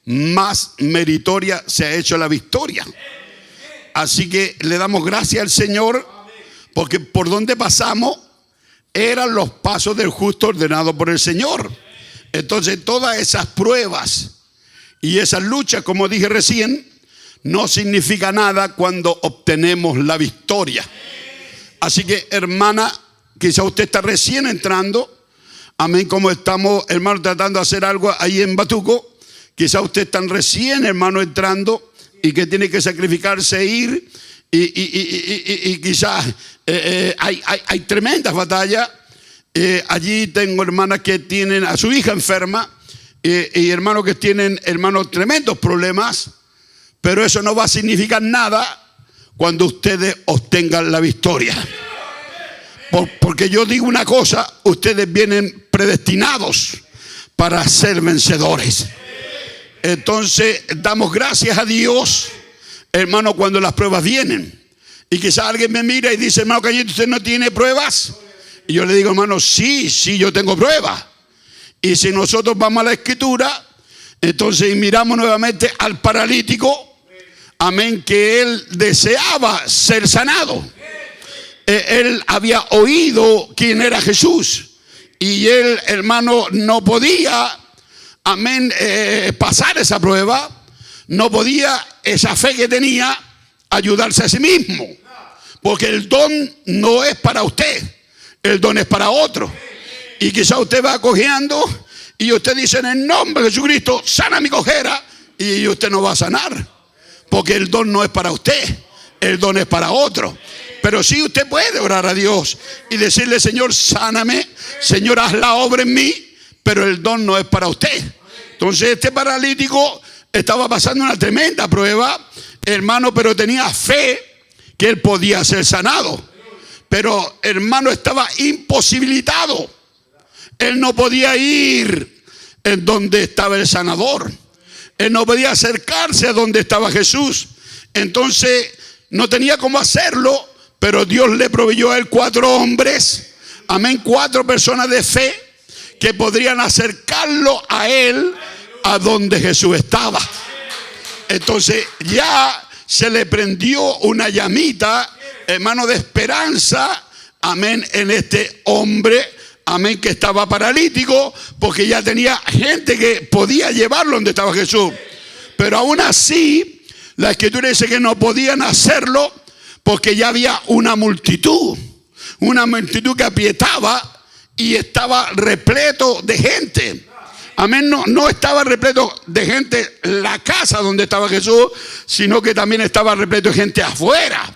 más meritoria se ha hecho la victoria. Así que le damos gracias al Señor porque por donde pasamos eran los pasos del justo ordenados por el Señor. Entonces todas esas pruebas y esas luchas, como dije recién, no significa nada cuando obtenemos la victoria. Así que, hermana, quizá usted está recién entrando. Amén, como estamos, hermano, tratando de hacer algo ahí en Batuco. Quizá usted está recién, hermano, entrando y que tiene que sacrificarse e ir. Y quizás hay tremendas batallas. Allí tengo hermanas que tienen a su hija enferma y hermanos que tienen, hermanos, tremendos problemas. Pero eso no va a significar nada cuando ustedes obtengan la victoria. Porque yo digo una cosa, ustedes vienen predestinados para ser vencedores. Entonces damos gracias a Dios, hermano, cuando las pruebas vienen. Y quizás alguien me mira y dice, hermano Cañete, ¿usted no tiene pruebas? Y yo le digo, hermano, sí, yo tengo pruebas. Y si nosotros vamos a la Escritura, entonces miramos nuevamente al paralítico, amén, que él deseaba ser sanado. Él había oído quién era Jesús y él, hermano, no podía, amén, pasar esa prueba. No podía, esa fe que tenía, ayudarse a sí mismo, porque el don no es para usted, el don es para otro. Y quizá usted va cojeando y usted dice: en el nombre de Jesucristo, sana mi cojera, y usted no va a sanar, porque el don no es para usted, el don es para otro. Pero sí usted puede orar a Dios y decirle: Señor, sáname, Señor, haz la obra en mí, pero el don no es para usted. Entonces este paralítico estaba pasando una tremenda prueba, hermano, pero tenía fe que él podía ser sanado. Pero, hermano, estaba imposibilitado. Él no podía ir en donde estaba el sanador. Él no podía acercarse a donde estaba Jesús. Entonces no tenía cómo hacerlo, pero Dios le proveyó a él 4 hombres, amén, 4 personas de fe que podrían acercarlo a él a donde Jesús estaba. Entonces ya se le prendió una llamita, hermano, de esperanza, amén, en este hombre, amén, que estaba paralítico, porque ya tenía gente que podía llevarlo donde estaba Jesús. Pero aún así, la Escritura dice que no podían hacerlo porque ya había una multitud que aprietaba y estaba repleto de gente. Amén, no estaba repleto de gente la casa donde estaba Jesús, sino que también estaba repleto de gente afuera.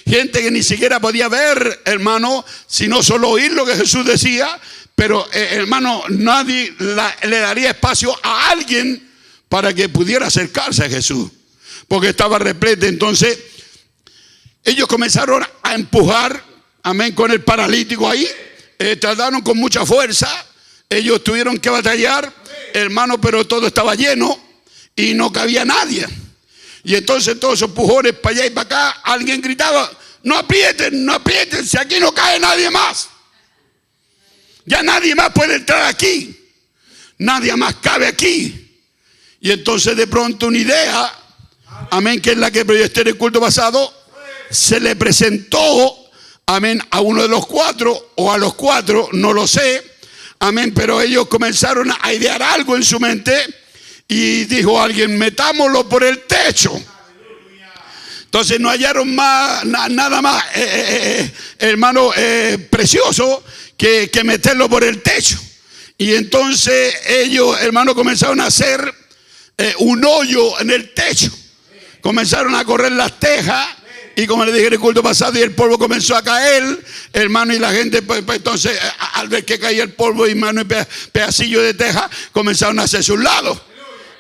Gente que ni siquiera podía ver, hermano, sino solo oír lo que Jesús decía. Pero, hermano, nadie le daría espacio a alguien para que pudiera acercarse a Jesús, porque estaba repleto. Entonces ellos comenzaron a empujar, amén, con el paralítico ahí. Trataron con mucha fuerza. Ellos tuvieron que batallar, hermano, pero todo estaba lleno y no cabía nadie. Y entonces todos esos empujones para allá y para acá, alguien gritaba: no aprieten, no aprieten, si aquí no cae nadie más. Ya nadie más puede entrar aquí. Nadie más cabe aquí. Y entonces de pronto una idea, amén, que es la que proyecté en el culto pasado, se le presentó, amén, a uno de los 4 o a los 4, no lo sé, amén, pero ellos comenzaron a idear algo en su mente y dijo alguien: metámoslo por el techo. Entonces no hallaron nada más, hermano, precioso que meterlo por el techo. Y entonces ellos, hermano, comenzaron a hacer un hoyo en el techo. Comenzaron a correr las tejas. Y como le dije en el culto pasado, y el polvo comenzó a caer, hermano, y la gente, pues entonces, al ver que caía el polvo, hermano, y pedacillos de teja, comenzaron a hacerse un lado.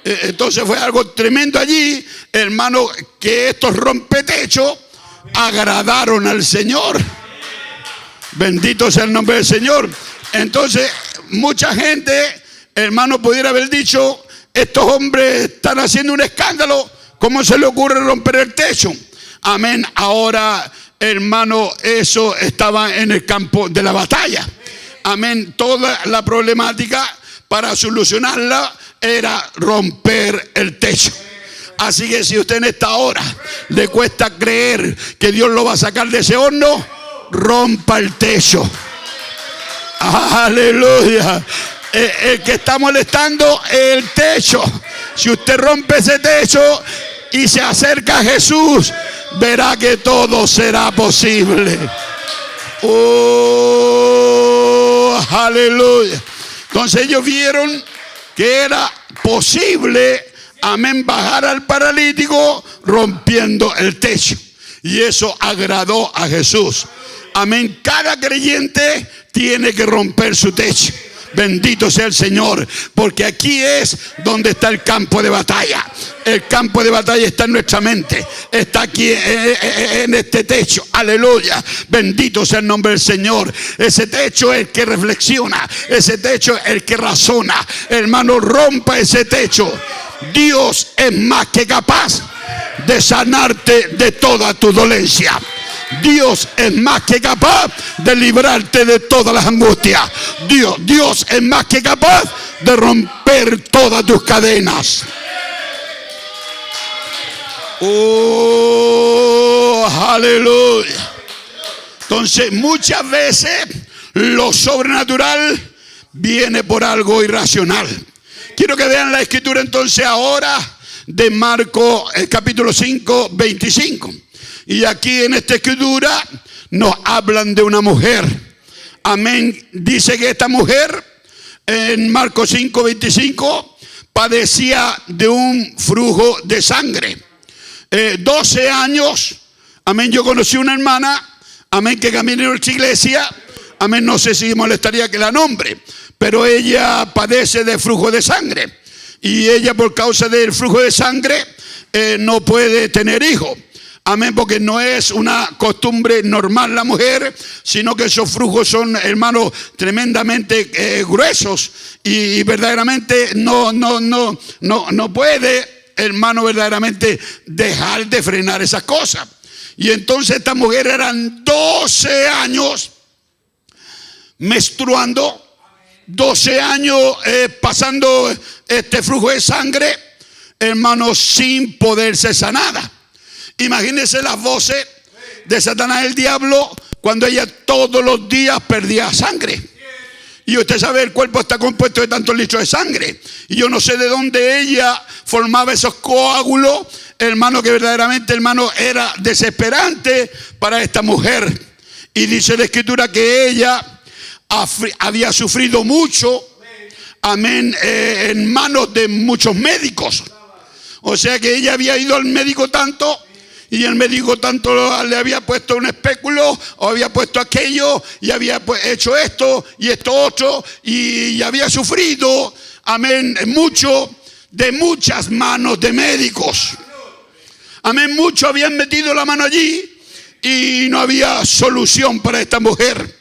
Entonces fue algo tremendo allí, hermano, que estos rompetechos agradaron al Señor. Bendito sea el nombre del Señor. Entonces, mucha gente, hermano, pudiera haber dicho: estos hombres están haciendo un escándalo, ¿cómo se le ocurre romper el techo? Amén. Ahora, hermano, eso estaba en el campo de la batalla. Amén. Toda la problemática, para solucionarla, era romper el techo. Así que si usted en esta hora le cuesta creer que Dios lo va a sacar de ese horno, rompa el techo. Aleluya. El que está molestando es el techo. Si usted rompe ese techo y se acerca a Jesús, verá que todo será posible. Oh, aleluya. Entonces ellos vieron que era posible, amén, bajar al paralítico rompiendo el techo. Y eso agradó a Jesús. Amén. Cada creyente tiene que romper su techo. Bendito sea el Señor, porque aquí es donde está el campo de batalla. El campo de batalla está en nuestra mente, está aquí en este techo. Aleluya, bendito sea el nombre del Señor. Ese techo es el que reflexiona, ese techo es el que razona. Hermano, rompa ese techo. Dios es más que capaz de sanarte de toda tu dolencia. Dios es más que capaz de librarte de todas las angustias. Dios es más que capaz de romper todas tus cadenas. Oh, aleluya. Entonces, muchas veces lo sobrenatural viene por algo irracional. Quiero que vean la escritura entonces ahora de Marcos, el capítulo 5, 25. Y aquí en esta escritura nos hablan de una mujer. Amén. Dice que esta mujer, en Marcos 5:25, padecía de un flujo de sangre. 12 años, amén, yo conocí una hermana, amén, que camina en nuestra iglesia, amén, no sé si molestaría que la nombre, pero ella padece de flujo de sangre. Y ella, por causa del flujo de sangre, no puede tener hijos. Amén, porque no es una costumbre normal la mujer, sino que esos flujos son, hermanos, tremendamente gruesos. Y verdaderamente no puede, hermano, verdaderamente dejar de frenar esas cosas. Y entonces esta mujer eran 12 años menstruando, 12 años pasando este flujo de sangre, hermanos, sin poderse sanada. Imagínense las voces de Satanás, el diablo, cuando ella todos los días perdía sangre. Y usted sabe, el cuerpo está compuesto de tantos litros de sangre. Y yo no sé de dónde ella formaba esos coágulos, hermano, que verdaderamente, hermano, era desesperante para esta mujer. Y dice la Escritura que ella había sufrido mucho, amén, en manos de muchos médicos. O sea que ella había ido al médico tanto, y el médico tanto le había puesto un espéculo, o había puesto aquello, y había hecho esto y esto otro, y había sufrido, amén, mucho de muchas manos de médicos. Amén, muchos habían metido la mano allí y no había solución para esta mujer.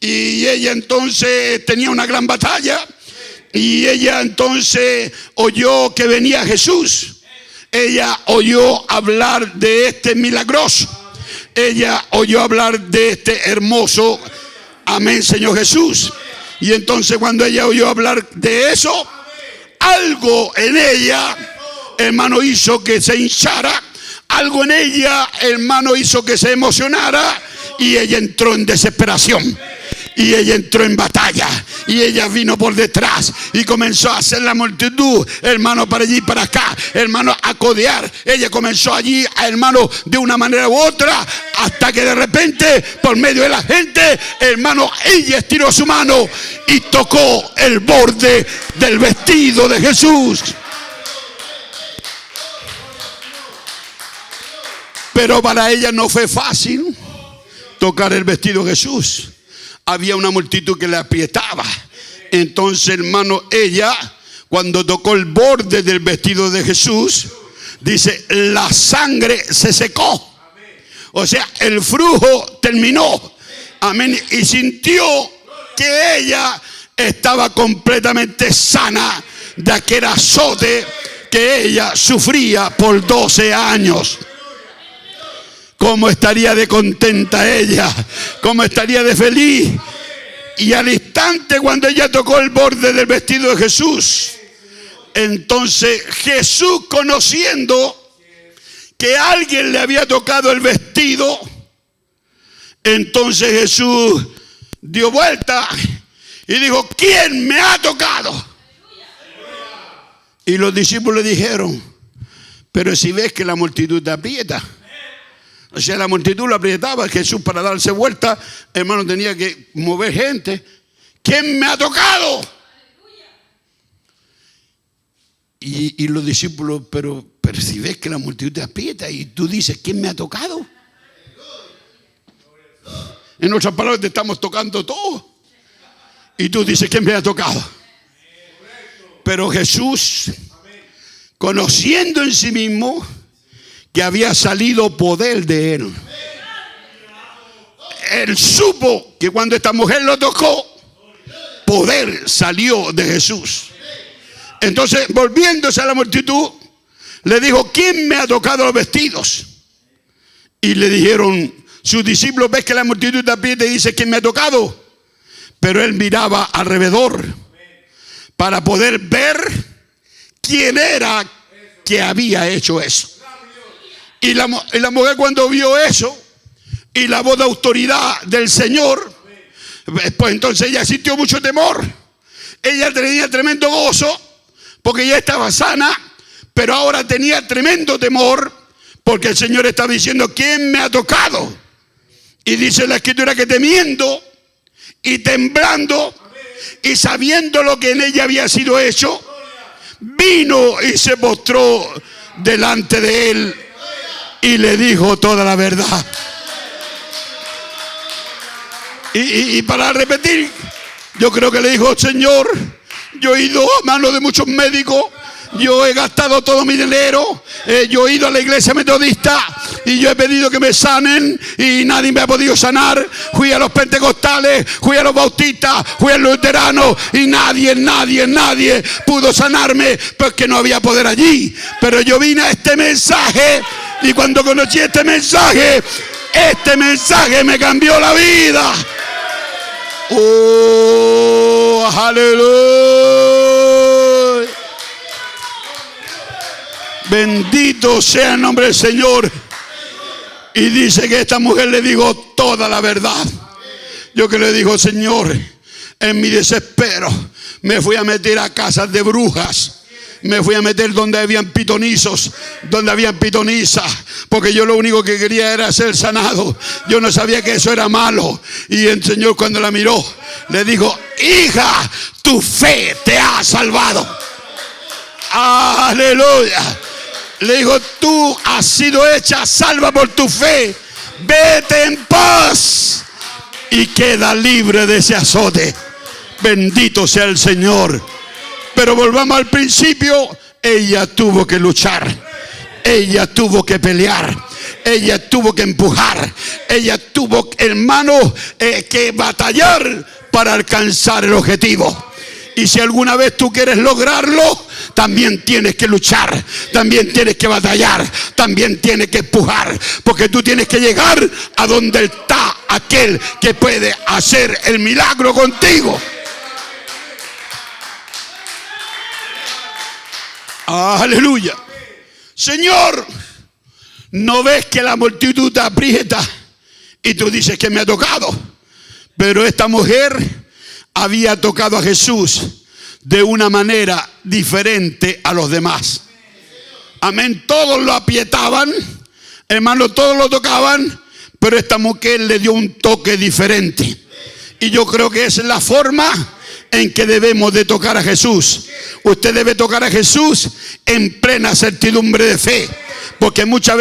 Y ella entonces tenía una gran batalla, y ella entonces oyó que venía Jesús. Ella oyó hablar de este milagroso. Ella oyó hablar de este hermoso, amén, Señor Jesús. Y entonces cuando ella oyó hablar de eso, algo en ella, hermano, hizo que se hinchara. Algo en ella, hermano, hizo que se emocionara. Y ella entró en desesperación. Y ella entró en batalla. Y ella vino por detrás y comenzó a hacer la multitud, hermano, para allí y para acá, hermano, a codear. Ella comenzó allí, hermano, de una manera u otra, hasta que de repente, por medio de la gente, hermano, ella estiró su mano y tocó el borde del vestido de Jesús. Pero para ella no fue fácil tocar el vestido de Jesús. Había una multitud que le aprietaba. Entonces, hermano, ella, cuando tocó el borde del vestido de Jesús, dice, la sangre se secó. O sea, el flujo terminó. Amén. Y sintió que ella estaba completamente sana de aquel azote que ella sufría por 12 años. ¿Cómo estaría de contenta ella? ¿Cómo estaría de feliz? Y al instante, cuando ella tocó el borde del vestido de Jesús, entonces Jesús, conociendo que alguien le había tocado el vestido, entonces Jesús dio vuelta y dijo, ¿quién me ha tocado? Y los discípulos le dijeron, pero si ves que la multitud te aprieta. O sea, la multitud lo apretaba. Jesús, para darse vuelta, hermano, tenía que mover gente. ¿Quién me ha tocado? Y los discípulos, pero si ves que la multitud te aprieta y tú dices, ¿quién me ha tocado? En otras palabras, te estamos tocando todo. Y tú dices, ¿quién me ha tocado? Pero Jesús, conociendo en sí mismo que había salido poder de él, él supo que cuando esta mujer lo tocó, poder salió de Jesús. Entonces, volviéndose a la multitud, le dijo, ¿quién me ha tocado los vestidos? Y le dijeron sus discípulos, ves que la multitud te aprieta y dice, ¿quién me ha tocado? Pero él miraba alrededor para poder ver quién era que había hecho eso. Y la mujer, cuando vio eso y la voz de autoridad del Señor, pues entonces ella sintió mucho temor. Ella tenía tremendo gozo porque ya estaba sana, pero ahora tenía tremendo temor porque el Señor estaba diciendo, ¿quién me ha tocado? Y dice la Escritura que temiendo y temblando, y sabiendo lo que en ella había sido hecho, vino y se postró delante de él y le dijo toda la verdad. Y para repetir, yo creo que le dijo: Señor, yo he ido a manos de muchos médicos, yo he gastado todo mi dinero, yo he ido a la iglesia metodista y yo he pedido que me sanen y nadie me ha podido sanar. Fui a los pentecostales, fui a los bautistas, fui a los luteranos y nadie pudo sanarme porque no había poder allí. Pero yo vine a este mensaje y cuando conocí este mensaje me cambió la vida. ¡Oh, aleluya! Bendito sea el nombre del Señor. Y dice que esta mujer le dijo toda la verdad. Yo que le digo: Señor, en mi desespero me fui a meter a casas de brujas. Me fui a meter donde habían pitonizos, donde habían pitonisas, porque yo lo único que quería era ser sanado. Yo no sabía que eso era malo. Y el Señor, cuando la miró, le dijo: hija, tu fe te ha salvado. Aleluya. Le dijo: tú has sido hecha salva por tu fe. Vete en paz y queda libre de ese azote. Bendito sea el Señor. Pero volvamos al principio. Ella tuvo que luchar, ella tuvo que pelear, ella tuvo que empujar, ella tuvo, hermano, que batallar para alcanzar el objetivo. Y si alguna vez tú quieres lograrlo, también tienes que luchar, también tienes que batallar, también tienes que empujar, porque tú tienes que llegar a donde está aquel que puede hacer el milagro contigo. Aleluya. Señor, ¿no ves que la multitud te aprieta y tú dices que me ha tocado? Pero esta mujer había tocado a Jesús de una manera diferente a los demás. Amén. Todos lo aprietaban, hermano, todos lo tocaban, pero esta mujer le dio un toque diferente. Y yo creo que esa es la forma en que debemos de tocar a Jesús. Usted debe tocar a Jesús en plena certidumbre de fe, porque muchas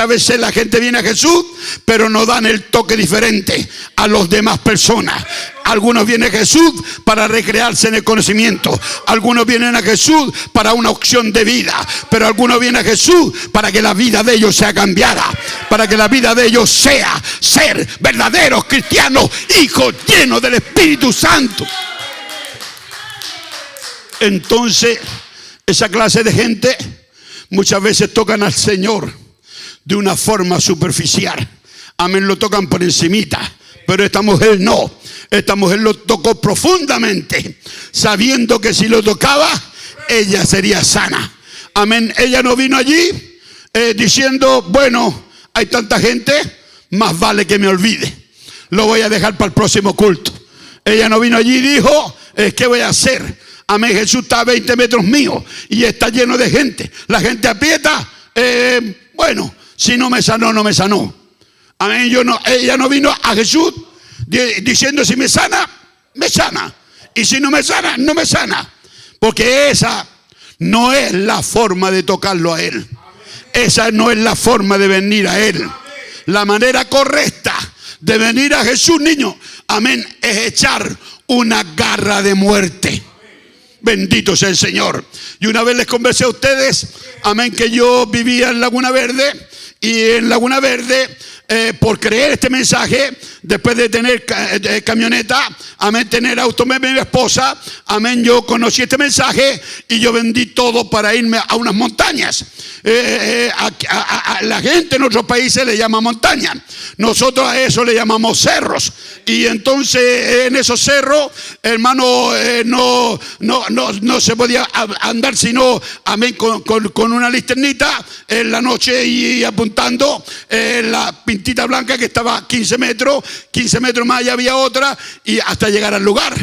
veces la gente viene a Jesús, pero no dan el toque diferente a las demás personas. Algunos vienen a Jesús para recrearse en el conocimiento, algunos vienen a Jesús para una opción de vida, pero algunos vienen a Jesús para que la vida de ellos sea cambiada, para que la vida de ellos sea ser verdaderos cristianos, hijos llenos del Espíritu Santo. Entonces, esa clase de gente muchas veces tocan al Señor de una forma superficial. Amén, lo tocan por encimita. Pero esta mujer no. Esta mujer lo tocó profundamente, sabiendo que si lo tocaba, ella sería sana. Amén. Ella no vino allí diciendo: bueno, hay tanta gente, más vale que me olvide. Lo voy a dejar para el próximo culto. Ella no vino allí y dijo: ¿qué voy a hacer? Amén, Jesús está a 20 metros mío y está lleno de gente. La gente aprieta. Bueno, si no me sanó, no me sanó. Amén. Ella no vino a Jesús diciendo: si me sana, me sana. Y si no me sana, no me sana. Porque esa no es la forma de tocarlo a Él. Esa no es la forma de venir a Él. La manera correcta de venir a Jesús, niño, amén, es echar una garra de muerte. Bendito sea el Señor. Y una vez les conversé a ustedes, amén, que yo vivía en Laguna Verde. Y en Laguna Verde, por creer este mensaje, después de tener camioneta, amén, tener auto, mi esposa, amén, yo conocí este mensaje y yo vendí todo para irme a unas montañas. A la gente en otros países le llama montaña. Nosotros a eso le llamamos cerros. Y entonces en esos cerros, hermano, no se podía andar sino, amén, con una linternita en la noche y apuntando la pintita blanca que estaba a 15 metros más allá había otra, y hasta llegar al lugar.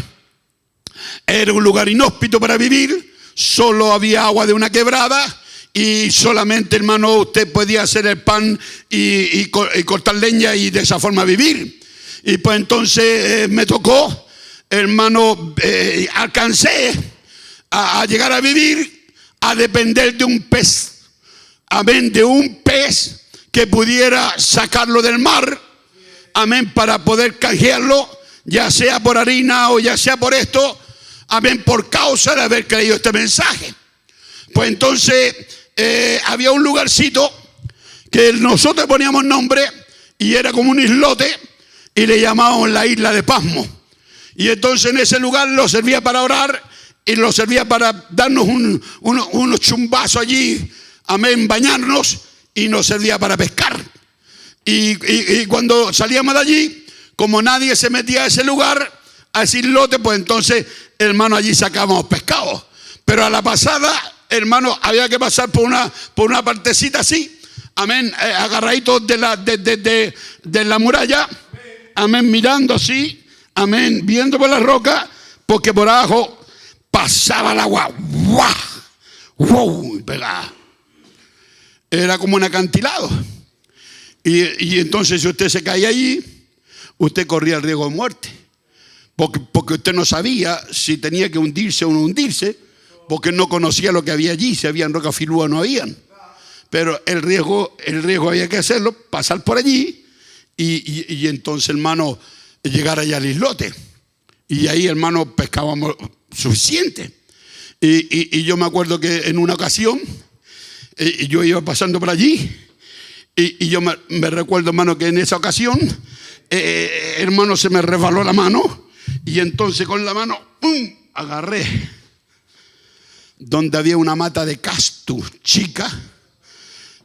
Era un lugar inhóspito para vivir, solo había agua de una quebrada. Y solamente, hermano, usted podía hacer el pan y cortar leña y de esa forma vivir. Y pues entonces me tocó hermano, alcancé a llegar a vivir, a depender de un pez. Amén, de un pez que pudiera sacarlo del mar. Amén, para poder canjearlo, ya sea por harina o ya sea por esto. Amén, por causa de haber creído este mensaje. Pues entonces había un lugarcito que nosotros poníamos nombre y era como un islote y le llamábamos la isla de Pasmo. Y entonces en ese lugar lo servía para orar y lo servía para darnos unos chumbazos allí, amén, bañarnos, y nos servía para pescar. Y cuando salíamos de allí, como nadie se metía a ese lugar, a ese islote, pues entonces, hermano, allí sacábamos pescado. Pero a la pasada, hermano, había que pasar por una partecita así, amén, agarraditos de la muralla, amén, mirando así, amén, viendo por la roca, porque por abajo pasaba el agua, ¡guau! ¡Wow! Pegada. Era como un acantilado. Y entonces si usted se caía allí, usted corría el riesgo de muerte. Porque usted no sabía si tenía que hundirse o no hundirse, porque no conocía lo que había allí, si habían rocas filúas o no habían. Pero el riesgo había que hacerlo, pasar por allí y entonces, hermano, llegar allá al islote. Y ahí, hermano, pescábamos suficiente. Y yo me acuerdo que en una ocasión, yo iba pasando por allí y yo me recuerdo, hermano, que en esa ocasión, hermano, se me resbaló la mano y entonces con la mano, ¡pum!, agarré donde había una mata de castu chica,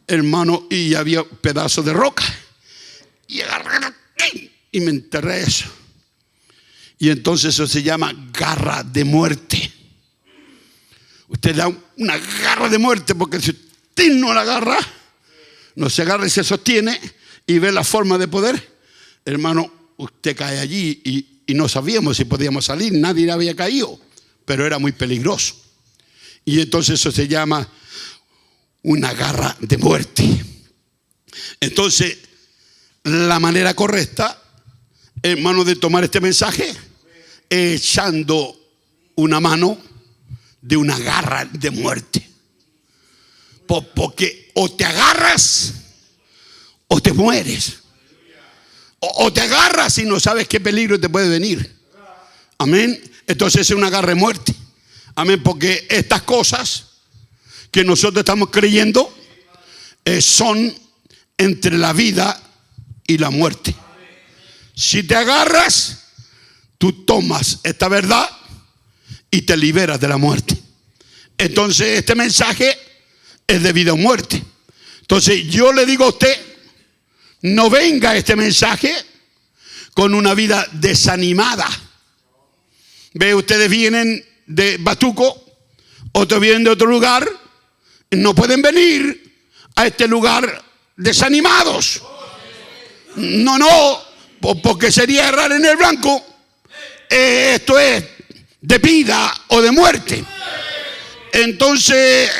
hermano, y había pedazos de roca y agarré y me enterré eso. Y entonces eso se llama garra de muerte. Usted da una garra de muerte, porque si usted no la agarra, no se agarra y se sostiene y ve la forma de poder, hermano, usted cae allí y no sabíamos si podíamos salir, nadie había caído, pero era muy peligroso. Y entonces eso se llama una garra de muerte. Entonces, la manera correcta, hermano, de tomar este mensaje es echando una mano de una garra de muerte. Porque o te agarras o te mueres. O te agarras y no sabes qué peligro te puede venir. Amén. Entonces es una garra de muerte. Amén. Porque estas cosas que nosotros estamos creyendo son entre la vida y la muerte. Si te agarras, tú tomas esta verdad y te liberas de la muerte. Entonces este mensaje es de vida o muerte. Entonces yo le digo a usted, no venga este mensaje con una vida desanimada. Ve, ustedes vienen de Batuco, otros vienen de otro lugar, no pueden venir a este lugar desanimados. No, porque sería errar en el blanco. Esto es de vida o de muerte. Entonces,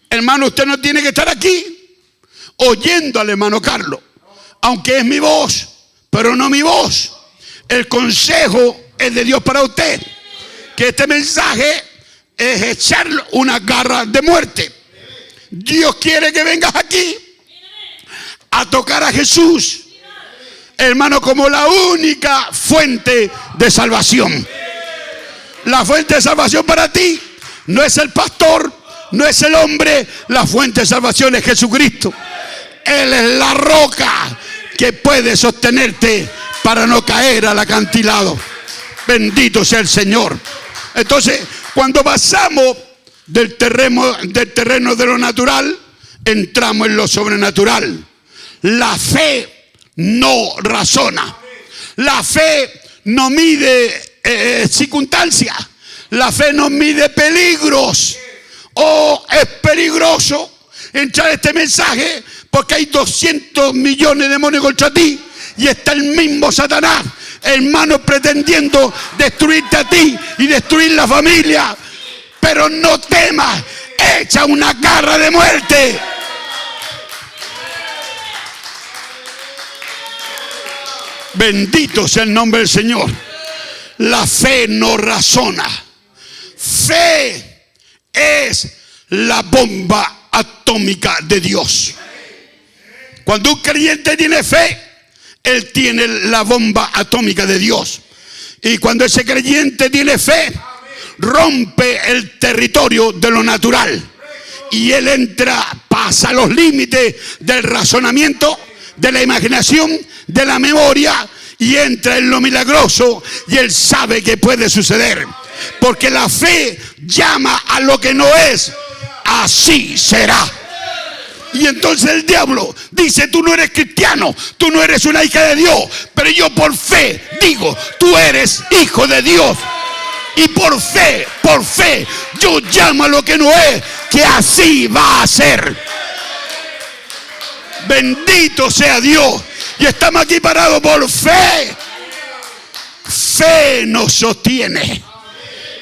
hermano, usted no tiene que estar aquí oyendo al hermano Carlos, aunque es mi voz, pero no mi voz. El consejo es de Dios para usted, que este mensaje es echar una garra de muerte. Dios quiere que vengas aquí a tocar a Jesús, hermano, como la única fuente de salvación. La fuente de salvación para ti no es el pastor, no es el hombre. La fuente de salvación es Jesucristo. Él es la roca que puede sostenerte para no caer al acantilado. Bendito sea el Señor. Entonces, cuando pasamos del terreno de lo natural, entramos en lo sobrenatural. La fe no razona. La fe no mide circunstancias. La fe no mide peligros. Es peligroso entrar a este mensaje porque hay 200 millones de demonios contra ti y está el mismo Satanás, hermano, pretendiendo destruirte a ti y destruir la familia. Pero no temas, echa una garra de muerte. Bendito sea el nombre del Señor. La fe no razona. Fe es la bomba atómica de Dios. Cuando un creyente tiene fe, él tiene la bomba atómica de Dios. Y cuando ese creyente tiene fe, rompe el territorio de lo natural. Y él pasa los límites del razonamiento, de la imaginación, de la memoria, y entra en lo milagroso, y él sabe que puede suceder. Porque la fe llama a lo que no es, así será. Y entonces el diablo dice: tú no eres cristiano, tú no eres una hija de Dios. Pero yo por fe digo: tú eres hijo de Dios. Y por fe, yo llamo a lo que no es, que así va a ser. Bendito sea Dios. Y estamos aquí parados por fe. Fe nos sostiene.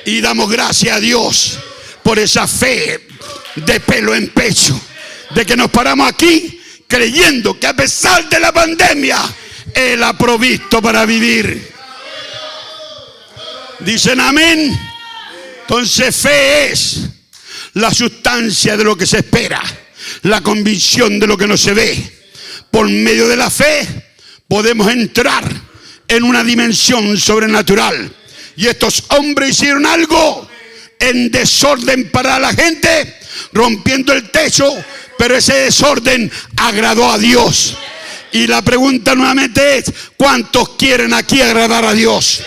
Y damos gracias a Dios por esa fe de pelo en pecho, de que nos paramos aquí creyendo que a pesar de la pandemia, Él ha provisto para vivir. Dicen amén. Entonces fe es la sustancia de lo que se espera, la convicción de lo que no se ve. Por medio de la fe podemos entrar en una dimensión sobrenatural. Y estos hombres hicieron algo en desorden para la gente, rompiendo el techo, pero ese desorden agradó a Dios. Y la pregunta nuevamente es: ¿cuántos quieren aquí agradar a Dios?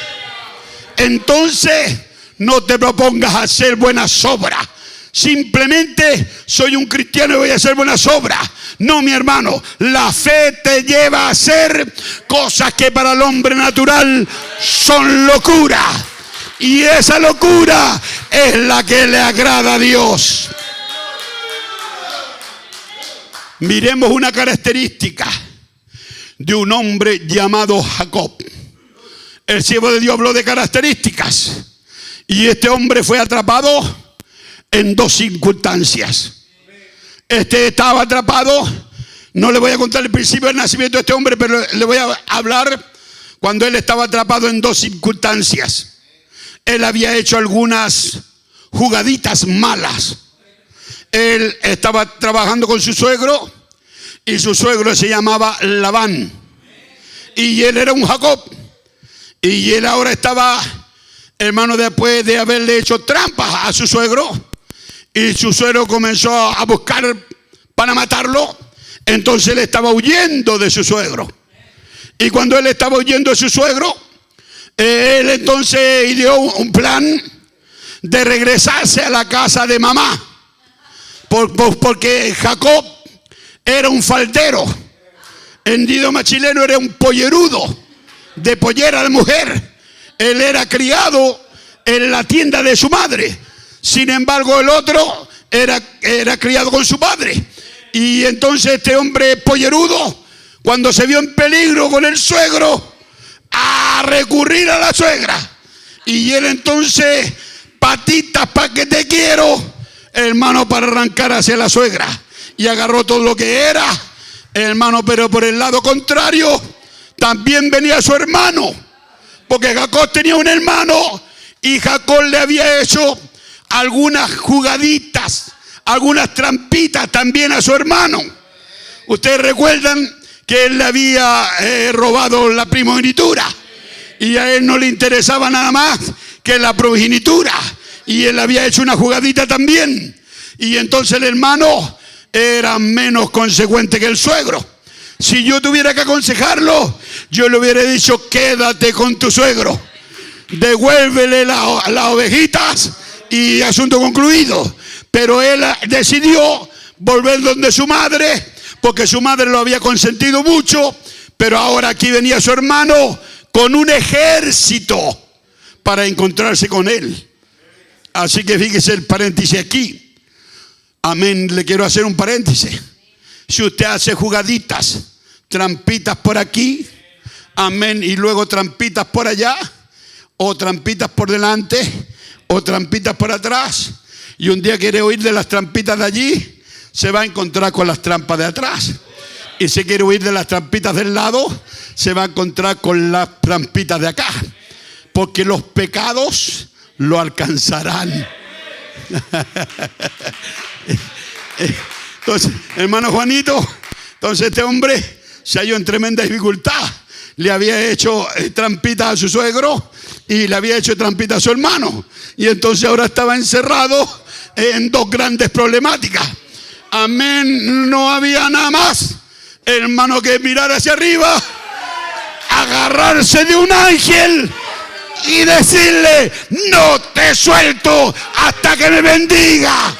Entonces no te propongas hacer buenas obras. Simplemente soy un cristiano y voy a hacer buenas obras. No, mi hermano, la fe te lleva a hacer cosas que para el hombre natural son locura. Y esa locura es la que le agrada a Dios. Miremos una característica de un hombre llamado Jacob. El siervo de Dios habló de características. Y este hombre fue atrapado en dos circunstancias. Este estaba atrapado. No le voy a contar el principio del nacimiento de este hombre, pero le voy a hablar cuando él estaba atrapado en dos circunstancias. Él había hecho algunas jugaditas malas. Él estaba trabajando con su suegro, y su suegro se llamaba Labán, y él era un Jacob. Y él ahora estaba, hermano, después de haberle hecho trampas a su suegro, y su suegro comenzó a buscar para matarlo. Entonces él estaba huyendo de su suegro. Y cuando él estaba huyendo de su suegro, él entonces ideó un plan de regresarse a la casa de mamá. Porque Jacob era un faldero. En idioma chileno era un pollerudo, de pollera de mujer. Él era criado en la tienda de su madre. Sin embargo, el otro era criado con su padre. Y entonces este hombre pollerudo, cuando se vio en peligro con el suegro, a recurrir a la suegra. Y él entonces, patitas pa' que te quiero, hermano, para arrancar hacia la suegra. Y agarró todo lo que era, hermano, pero por el lado contrario también venía su hermano. Porque Jacob tenía un hermano, y Jacob le había hecho algunas jugaditas, algunas trampitas también a su hermano. Ustedes recuerdan que él le había robado la primogenitura, y a él no le interesaba nada más que la progenitura, y él había hecho una jugadita también. Y entonces el hermano era menos consecuente que el suegro. Si yo tuviera que aconsejarlo, yo le hubiera dicho: quédate con tu suegro, devuélvele las ovejitas y asunto concluido. Pero él decidió volver donde su madre, porque su madre lo había consentido mucho. Pero ahora aquí venía su hermano con un ejército para encontrarse con él. Así que fíjese el paréntesis aquí. Amén, le quiero hacer un paréntesis. Si usted hace jugaditas, trampitas por aquí, amén, y luego trampitas por allá, o trampitas por delante, o trampitas por atrás, y un día quiere huir de las trampitas de allí, se va a encontrar con las trampas de atrás. Y si quiere huir de las trampitas del lado, se va a encontrar con las trampitas de acá. porque los pecados lo alcanzarán. Entonces, hermano Juanito, entonces este hombre se halló en tremenda dificultad. Le había hecho trampitas a su suegro y le había hecho trampitas a su hermano. Y entonces ahora estaba encerrado en dos grandes problemáticas. Amén, no había nada más, hermano, que mirar hacia arriba, agarrarse de un ángel y decirle: no te suelto hasta que me bendiga.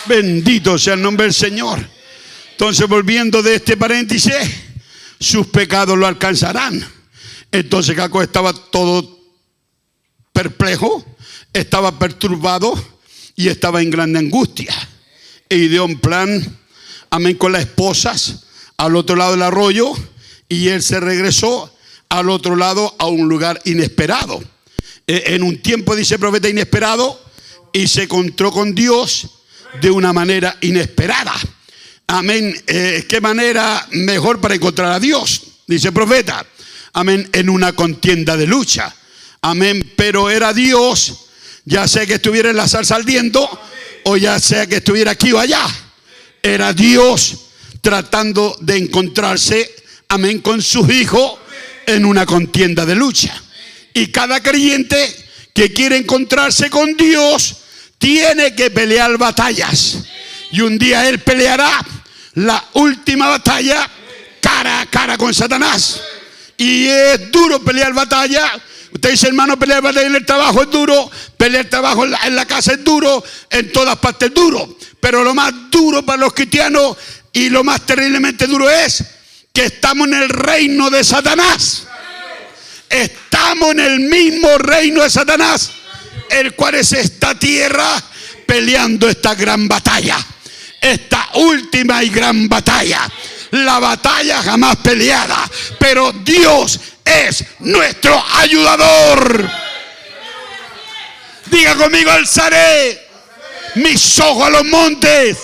Bendito sea el nombre del Señor. Entonces, volviendo de este paréntesis, sus pecados lo alcanzarán. Entonces Jacob estaba todo perplejo, estaba perturbado y estaba en grande angustia. Y dio un plan, amén, con las esposas al otro lado del arroyo, y él se regresó al otro lado a un lugar inesperado. En un tiempo, dice el profeta, inesperado, y se encontró con Dios de una manera inesperada. Amén. ¿Qué manera mejor para encontrar a Dios? Dice el profeta. Amén. En una contienda de lucha. Amén. Pero era Dios, ya sea que estuviera en la salsa ardiendo o ya sea que estuviera aquí o allá. Era Dios tratando de encontrarse, amén, con sus hijos en una contienda de lucha. Y cada creyente que quiere encontrarse con Dios tiene que pelear batallas. Y un día él peleará la última batalla cara a cara con Satanás. Y es duro pelear batalla. Usted dice, hermano, pelear batalla en el trabajo es duro, pelear trabajo en la casa es duro, en todas partes es duro. Pero lo más duro para los cristianos y lo más terriblemente duro es que estamos en el reino de Satanás. Estamos en el mismo reino de Satanás, el cual es esta tierra, peleando esta gran batalla. Esta última y gran batalla. La batalla jamás peleada. Pero Dios es nuestro ayudador. Diga conmigo: alzaré mis ojos a los montes.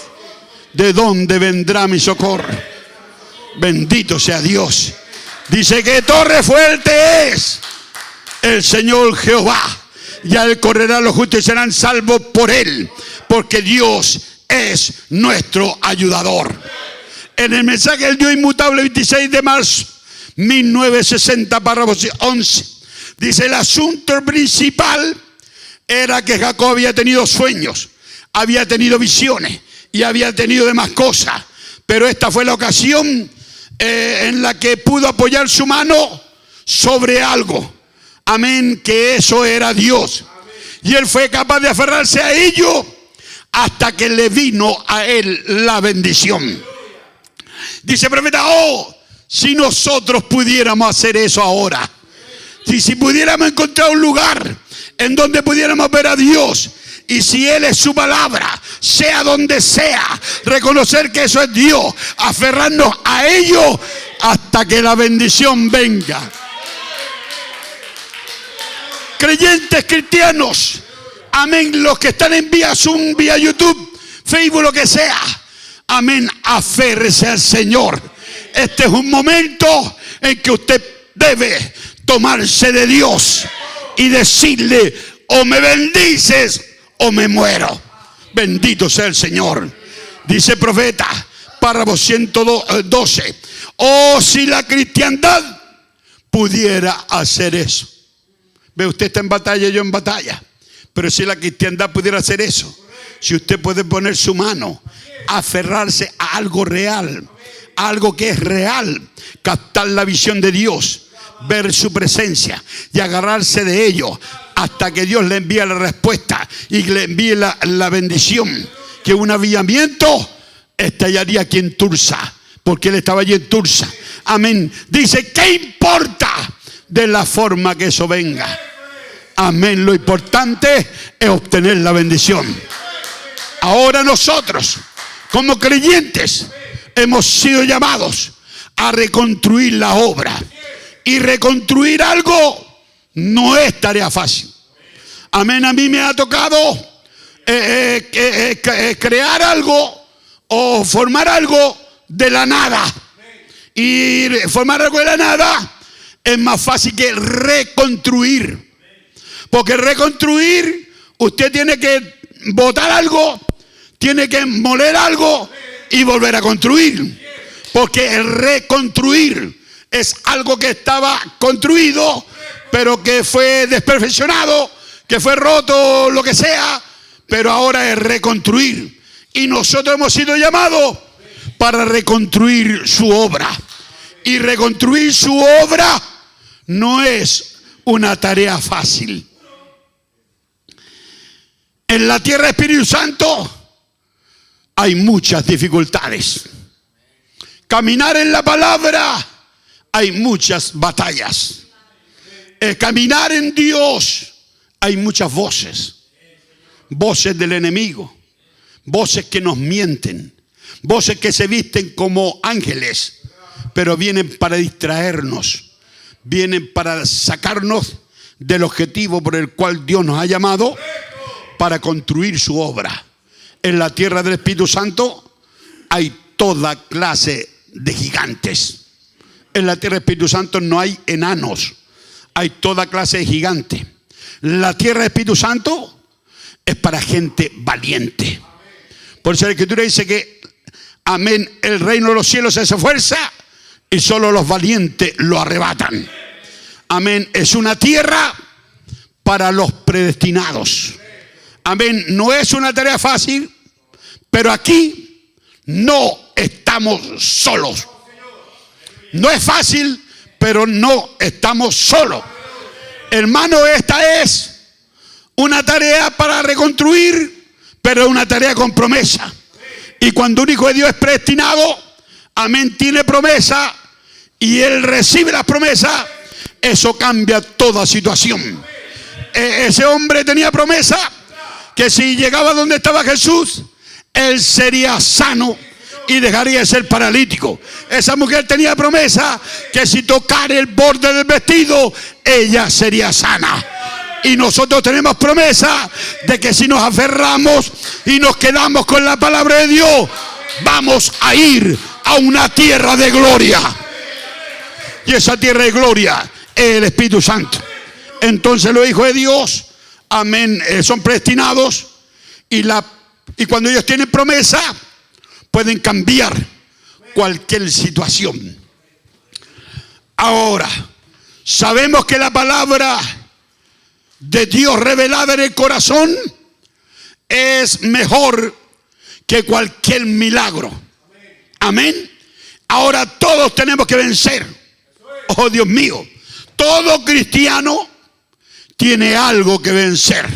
¿De dónde vendrá mi socorro? Bendito sea Dios. Dice que torre fuerte es el Señor Jehová. Y a él correrán los justos y serán salvos por él. Porque Dios es nuestro ayudador. En el mensaje del Dios inmutable, 26 de marzo 1960, párrafo 11, dice: el asunto principal era que Jacob había tenido sueños, había tenido visiones y había tenido demás cosas, pero esta fue la ocasión en la que pudo apoyar su mano sobre algo. Amén, que eso era Dios. Y él fue capaz de aferrarse a ello hasta que le vino a él la bendición. Dice el profeta: oh, si nosotros pudiéramos hacer eso ahora. Si pudiéramos encontrar un lugar en donde pudiéramos ver a Dios. Y si Él es su palabra, sea donde sea, reconocer que eso es Dios, aferrarnos a ello hasta que la bendición venga. Creyentes cristianos, amén, los que están en vía Zoom, vía YouTube, Facebook, lo que sea, amén, aférrese al Señor. Este es un momento en que usted debe tomarse de Dios y decirle: o me bendices o me muero. Bendito sea el Señor. Dice el profeta, párrafo 112: oh, si la cristiandad pudiera hacer eso. Ve, usted está en batalla, yo en batalla. Pero si la cristiandad pudiera hacer eso, si usted puede poner su mano, aferrarse a algo real, algo que es real, captar la visión de Dios, ver su presencia y agarrarse de ello hasta que Dios le envíe la respuesta y le envíe la bendición, que un avivamiento estallaría aquí en Tulsa, porque él estaba allí en Tulsa. Amén. Dice: ¿qué importa de la forma que eso venga? Amén. Lo importante es obtener la bendición. Ahora nosotros, como creyentes, hemos sido llamados a reconstruir la obra. Y reconstruir algo no es tarea fácil. Amén. A mí me ha tocado crear algo o formar algo de la nada. Y formar algo de la nada es más fácil que reconstruir. Porque reconstruir, usted tiene que botar algo, tiene que moler algo y volver a construir. Porque el reconstruir es algo que estaba construido, pero que fue desperfeccionado, que fue roto, lo que sea, pero ahora es reconstruir. Y nosotros hemos sido llamados para reconstruir su obra. Y reconstruir su obra no es una tarea fácil. En la tierra del Espíritu Santo hay muchas dificultades. Caminar en la palabra hay muchas batallas. Caminar en Dios hay muchas voces. Voces del enemigo. Voces que nos mienten. Voces que se visten como ángeles, pero vienen para distraernos. Vienen para sacarnos del objetivo por el cual Dios nos ha llamado, para construir su obra. En la tierra del Espíritu Santo hay toda clase de gigantes. En la tierra del Espíritu Santo no hay enanos, hay toda clase de gigantes. La tierra del Espíritu Santo es para gente valiente. Por eso la Escritura dice que, amén, el reino de los cielos es fuerza y solo los valientes lo arrebatan. Amén, es una tierra para los predestinados. Amén, no es una tarea fácil, pero aquí no estamos solos. No es fácil, pero no estamos solos. Hermano, esta es una tarea para reconstruir, pero es una tarea con promesa. Y cuando un hijo de Dios es predestinado, amén, tiene promesa y él recibe las promesas, eso cambia toda situación. Ese hombre tenía promesa que si llegaba donde estaba Jesús, él sería sano y dejaría de ser paralítico. Esa mujer tenía promesa que si tocara el borde del vestido, ella sería sana. Y nosotros tenemos promesa de que si nos aferramos y nos quedamos con la palabra de Dios, vamos a ir a una tierra de gloria. Y esa tierra de gloria es el Espíritu Santo. Entonces los hijos de Dios, amén, son predestinados y cuando ellos tienen promesa, pueden cambiar cualquier situación. Ahora, sabemos que la palabra de Dios revelada en el corazón es mejor que cualquier milagro. Amén. Ahora todos tenemos que vencer. Oh Dios mío, todo cristiano tiene algo que vencer.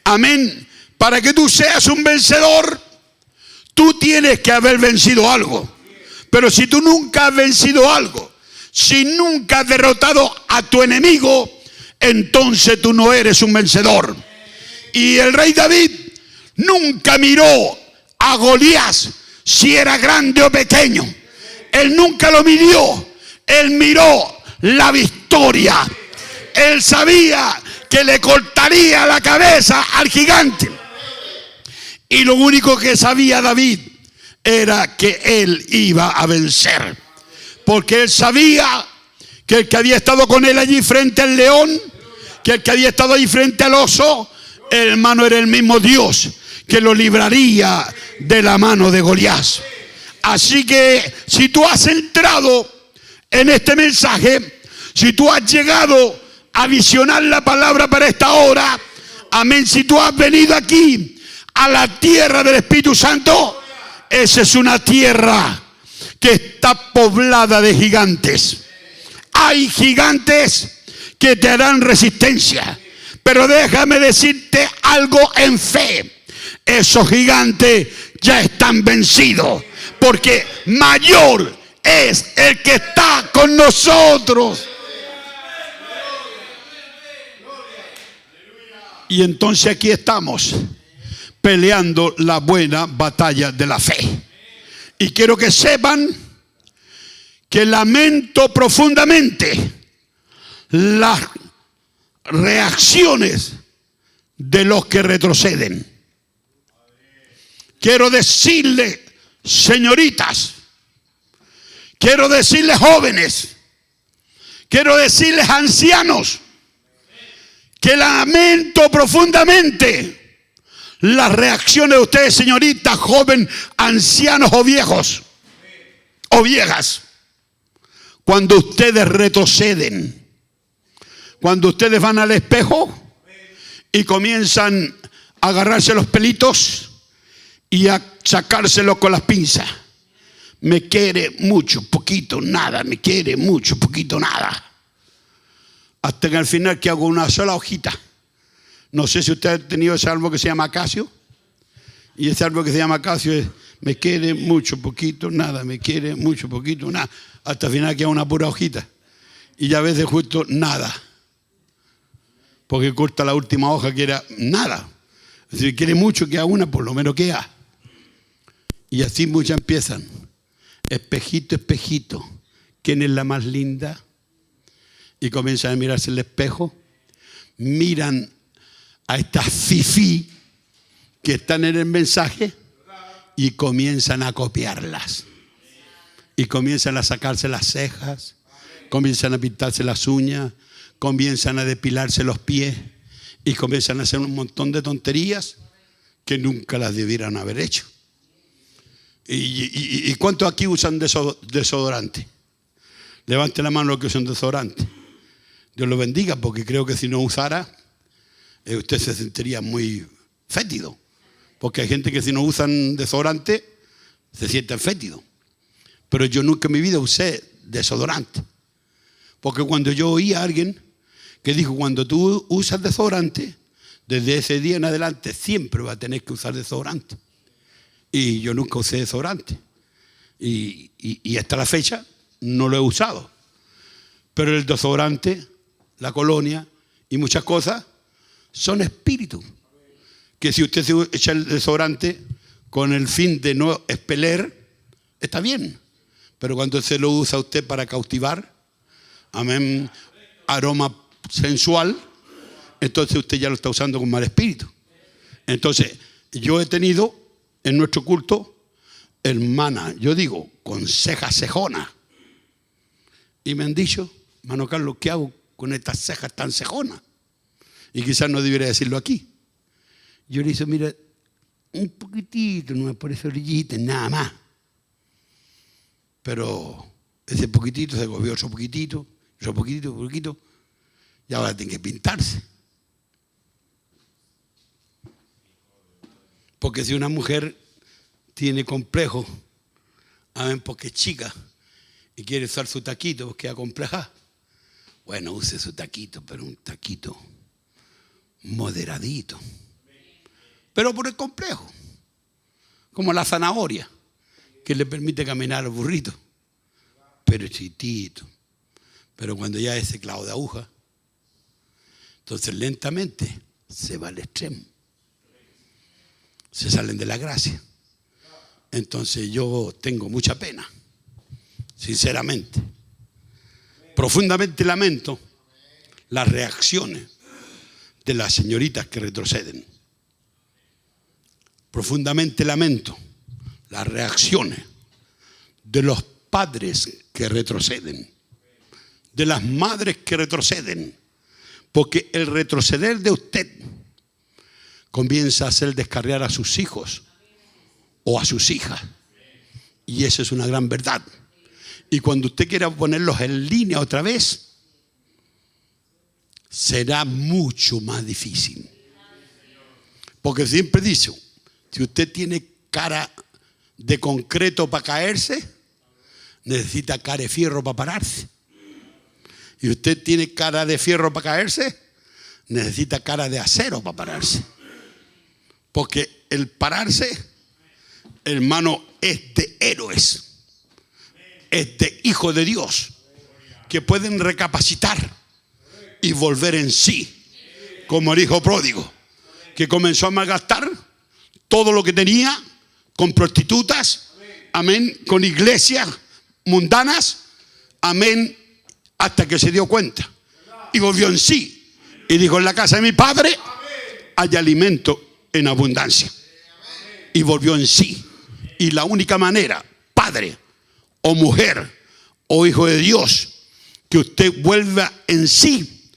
Amén. Para que tú seas un vencedor, tú tienes que haber vencido algo. Pero si tú nunca has vencido algo, si nunca has derrotado a tu enemigo, entonces tú no eres un vencedor. Y el rey David nunca miró a Goliat si era grande o pequeño. Él nunca lo midió. Él miró la victoria. Él sabía que le cortaría la cabeza al gigante. Y lo único que sabía David era que él iba a vencer. Porque él sabía que el que había estado con él allí frente al león, que el que había estado allí frente al oso, el hermano, era el mismo Dios que lo libraría de la mano de Goliat. Así que si tú has entrado en este mensaje, si tú has llegado a visionar la palabra para esta hora, amén, si tú has venido aquí a la tierra del Espíritu Santo, esa es una tierra que está poblada de gigantes. Hay gigantes que te harán resistencia, pero déjame decirte algo en fe: esos gigantes ya están vencidos, porque mayor es el que está con nosotros. Y entonces aquí estamos peleando la buena batalla de la fe. Y quiero que sepan que lamento profundamente las reacciones de los que retroceden. Quiero decirle, señoritas, quiero decirle, jóvenes, Quiero decirles, ancianos, que lamento profundamente las reacciones de ustedes, señoritas, joven, ancianos o viejos o viejas, cuando ustedes retroceden, cuando ustedes van al espejo y comienzan a agarrarse los pelitos y a sacárselos con las pinzas. Me quiere mucho, poquito, nada. Me quiere mucho, poquito, nada. Hasta que al final que hago una sola hojita. No sé si usted ha tenido ese árbol que se llama acacio. Y ese árbol que se llama acacio es: me quiere mucho, poquito, nada. Me quiere mucho, poquito, nada. Hasta el final queda una pura hojita. Y ya a veces justo nada. Porque corta la última hoja que era nada. Si quiere mucho, queda una, por lo menos queda. Y así muchas empiezan. Espejito, espejito, ¿quién es la más linda? Y comienzan a mirarse el espejo. Miran a estas fifí que están en el mensaje y comienzan a copiarlas. Y comienzan a sacarse las cejas, comienzan a pintarse las uñas, comienzan a depilarse los pies y comienzan a hacer un montón de tonterías que nunca las debieran haber hecho. ¿Y cuántos aquí usan desodorante? Levante la mano los que usan desodorante. Dios lo bendiga, porque creo que si no usara, usted se sentiría muy fétido. Porque hay gente que si no usan desodorante, se sienten fétidos. Pero yo nunca en mi vida usé desodorante. Porque cuando yo oí a alguien que dijo: cuando tú usas desodorante, desde ese día en adelante siempre vas a tener que usar desodorante. Y yo nunca usé desodorante. Y hasta la fecha no lo he usado. Pero el desodorante, la colonia y muchas cosas son espíritus. Que si usted se echa el desodorante con el fin de no expeler, está bien. Pero cuando se lo usa usted para cautivar, amén, aroma sensual, entonces usted ya lo está usando con mal espíritu. Entonces, yo he tenido en nuestro culto hermana, yo digo, con cejas cejonas. Y me han dicho: hermano Carlos, ¿qué hago con estas cejas tan cejonas? Y quizás no debería decirlo aquí. Yo le dije: mira, un poquitito, no es por esa orillita, nada más. Pero ese poquitito se volvió otro poquitito, y ahora tiene que pintarse. Porque si una mujer tiene complejo, porque es chica y quiere usar su taquito porque queda compleja, bueno, use su taquito, pero un taquito moderadito. Pero por el complejo, como la zanahoria, que le permite caminar al burrito, pero chiquitito. Pero cuando ya es ese clavo de aguja, entonces lentamente se va al extremo. Se salen de la gracia. Entonces yo tengo mucha pena, sinceramente. Profundamente lamento las reacciones de las señoritas que retroceden. Profundamente lamento las reacciones de los padres que retroceden, de las madres que retroceden, porque el retroceder de usted comienza a hacer descarriar a sus hijos o a sus hijas. Y eso es una gran verdad. Y cuando usted quiera ponerlos en línea otra vez, será mucho más difícil. Porque siempre dice, si usted tiene cara de concreto para caerse, necesita cara de fierro para pararse. Y usted tiene cara de fierro para caerse, necesita cara de acero para pararse. Porque el pararse, hermano, es de héroes, es de hijos de Dios, que pueden recapacitar y volver en sí, como el hijo pródigo, que comenzó a malgastar todo lo que tenía con prostitutas, amén, con iglesias mundanas, amén, hasta que se dio cuenta y volvió en sí y dijo: en la casa de mi padre hay alimento en abundancia. Y volvió en sí. Y la única manera, padre o mujer o hijo de Dios, que usted vuelva en sí,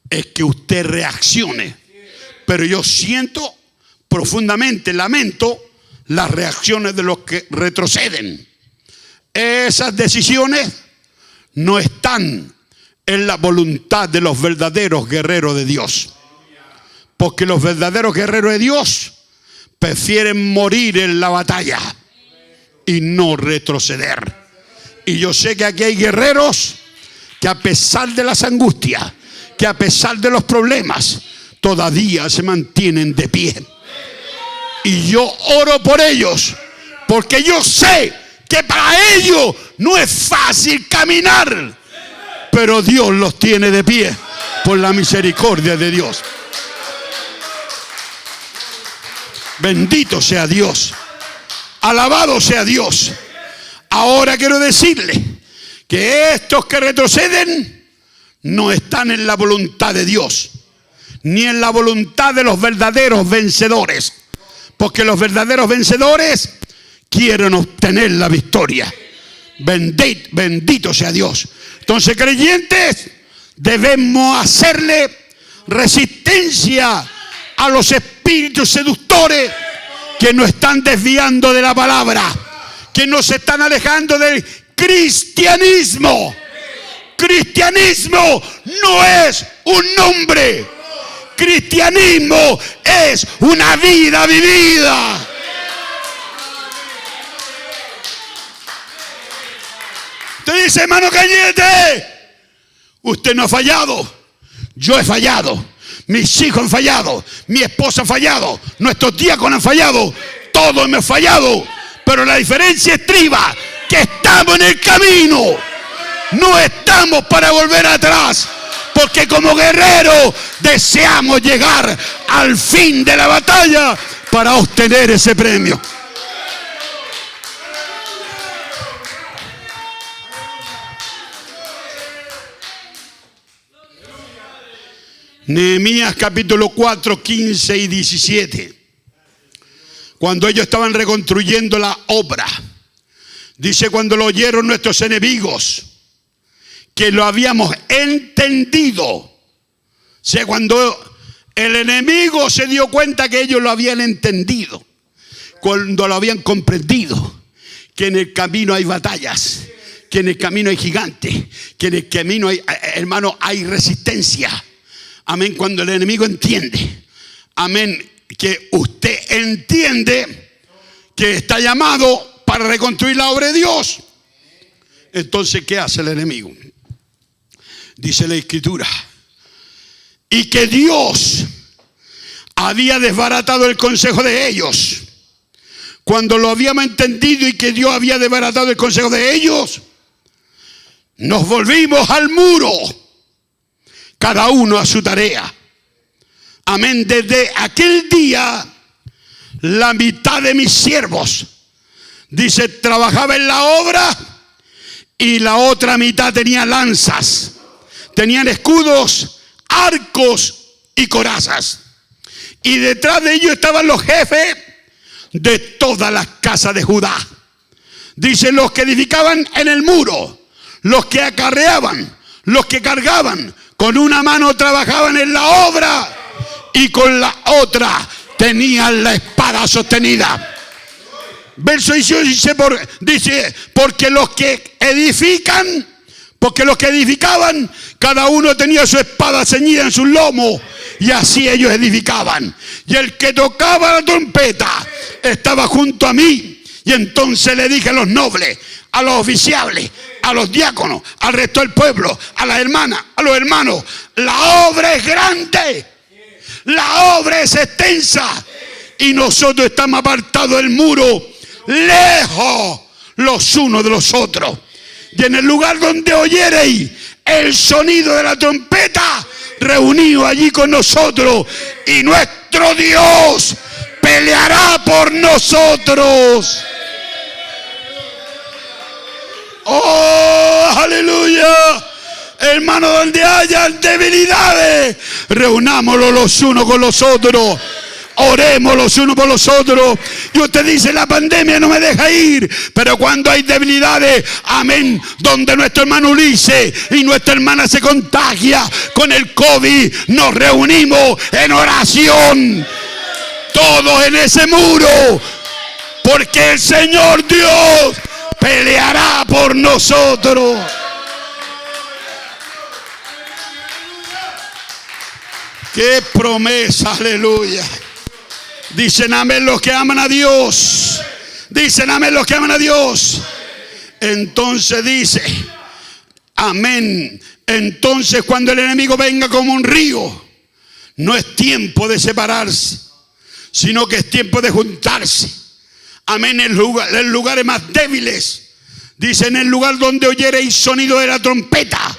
es que usted reaccione. Pero yo siento profundamente, lamento las reacciones de los que retroceden. Esas decisiones no están en la voluntad de los verdaderos guerreros de Dios. Porque los verdaderos guerreros de Dios prefieren morir en la batalla y no retroceder. Y yo sé que aquí hay guerreros que a pesar de las angustias, que a pesar de los problemas, todavía se mantienen de pie. Y yo oro por ellos, porque yo sé que para ellos no es fácil caminar, pero Dios los tiene de pie por la misericordia de Dios. Bendito sea Dios, alabado sea Dios. Ahora quiero decirle que estos que retroceden no están en la voluntad de Dios, ni en la voluntad de los verdaderos vencedores, porque los verdaderos vencedores quieren obtener la victoria. Bendito sea Dios. Entonces, creyentes, debemos hacerle resistencia a los espíritus seductores que nos están desviando de la palabra, que nos están alejando del cristianismo. Cristianismo no es un nombre. Cristianismo es una vida vivida. Usted dice, hermano Cañete, usted no ha fallado. Yo he fallado. Mis hijos han fallado. Mi esposa ha fallado. Nuestros diáconos han fallado. Todos hemos fallado. Pero la diferencia estriba que estamos en el camino. No estamos para volver atrás. Porque como guerreros deseamos llegar al fin de la batalla para obtener ese premio. Nehemías capítulo 4, 15 y 17. Cuando ellos estaban reconstruyendo la obra, dice, cuando lo oyeron nuestros enemigos, que lo habíamos entendido. O sea, cuando el enemigo se dio cuenta que ellos lo habían entendido, cuando lo habían comprendido, que en el camino hay batallas, que en el camino hay gigantes, que en el camino hay, hermano, hay resistencia. Amén, cuando el enemigo entiende, amén, que usted entiende que está llamado para reconstruir la obra de Dios. Entonces, ¿qué hace el enemigo? Dice la Escritura, y que Dios había desbaratado el consejo de ellos. Cuando lo habíamos entendido y que Dios había desbaratado el consejo de ellos, nos volvimos al muro, cada uno a su tarea. Amén. Desde aquel día, la mitad de mis siervos, dice, trabajaba en la obra y la otra mitad tenía lanzas, tenían escudos, arcos y corazas. Y detrás de ellos estaban los jefes de todas las casas de Judá. Dice, los que edificaban en el muro, los que acarreaban, los que cargaban, con una mano trabajaban en la obra y con la otra tenían la espada sostenida. Verso 18 dice, porque los que edificaban, cada uno tenía su espada ceñida en su lomo, y así ellos edificaban. Y el que tocaba la trompeta estaba junto a mí. Y entonces le dije a los nobles, a los oficiales, a los diáconos, al resto del pueblo, a las hermanas, a los hermanos, la obra es grande, la obra es extensa, y nosotros estamos apartados del muro, lejos los unos de los otros. Y en el lugar donde oyereis el sonido de la trompeta, reunidos allí con nosotros, y nuestro Dios peleará por nosotros. ¡Oh, aleluya! Hermano, donde hayan debilidades, reunámoslo los unos con los otros. Oremos los unos por los otros. Y usted dice, la pandemia no me deja ir. Pero cuando hay debilidades, amén, donde nuestro hermano Ulises y nuestra hermana se contagia con el COVID, nos reunimos en oración. Todos en ese muro. Porque el Señor Dios peleará por nosotros. ¡Qué promesa! Aleluya. Dicen amén los que aman a Dios. Dicen amén los que aman a Dios. Entonces dice, amén. Entonces cuando el enemigo venga como un río, no es tiempo de separarse, sino que es tiempo de juntarse. Amén. En lugares más débiles. Dice, en el lugar donde oyereis sonido de la trompeta,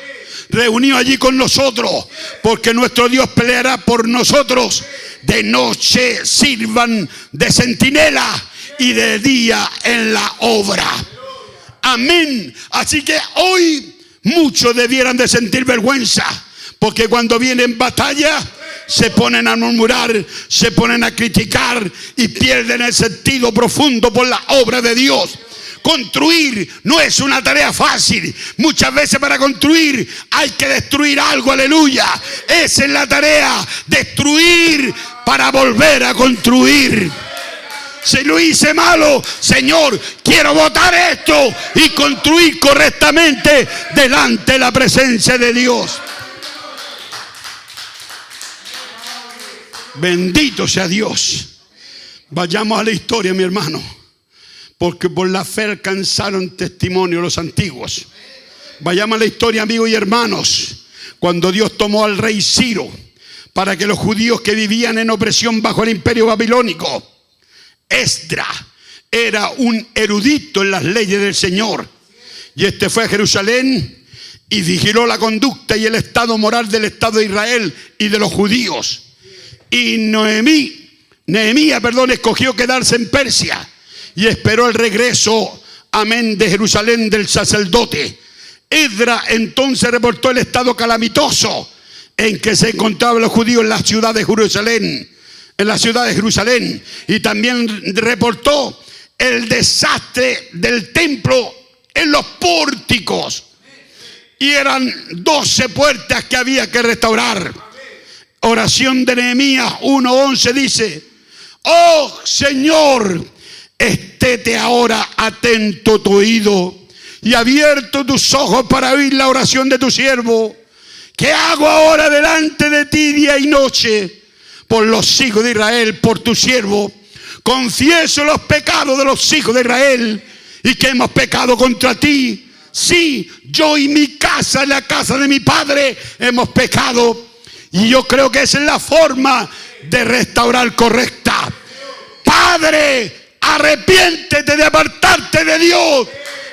reunido allí con nosotros, porque nuestro Dios peleará por nosotros. De noche sirvan de centinela y de día en la obra. Amén. Así que hoy muchos debieran de sentir vergüenza, porque cuando vienen batalla se ponen a murmurar, se ponen a criticar y pierden el sentido profundo por la obra de Dios. Construir no es una tarea fácil. Muchas veces para construir hay que destruir algo, aleluya. Esa es la tarea, destruir para volver a construir. Si lo hice malo, Señor, quiero botar esto y construir correctamente delante de la presencia de Dios. Bendito sea Dios. Vayamos a la historia, mi hermano. Porque por la fe alcanzaron testimonio los antiguos. Vayamos a la historia, amigos y hermanos. Cuando Dios tomó al rey Ciro para que los judíos que vivían en opresión bajo el imperio babilónico, Esdras era un erudito en las leyes del Señor. Y este fue a Jerusalén y vigiló la conducta y el estado moral del Estado de Israel y de los judíos. Y Nehemías, escogió quedarse en Persia y esperó el regreso, amén, de Jerusalén del sacerdote. Esdras entonces reportó el estado calamitoso en que se encontraban los judíos en la ciudad de Jerusalén. Y también reportó el desastre del templo en los pórticos. Y eran 12 puertas que había que restaurar. Oración de Nehemías 1:11 dice: oh Señor, estéte ahora atento tu oído y abierto tus ojos para oír la oración de tu siervo. ¿Qué hago ahora delante de ti día y noche? Por los hijos de Israel, por tu siervo. Confieso los pecados de los hijos de Israel y que hemos pecado contra ti. Sí, yo y mi casa, la casa de mi padre, hemos pecado. Y yo creo que esa es la forma de restaurar correcta. Padre, arrepiéntete de apartarte de Dios.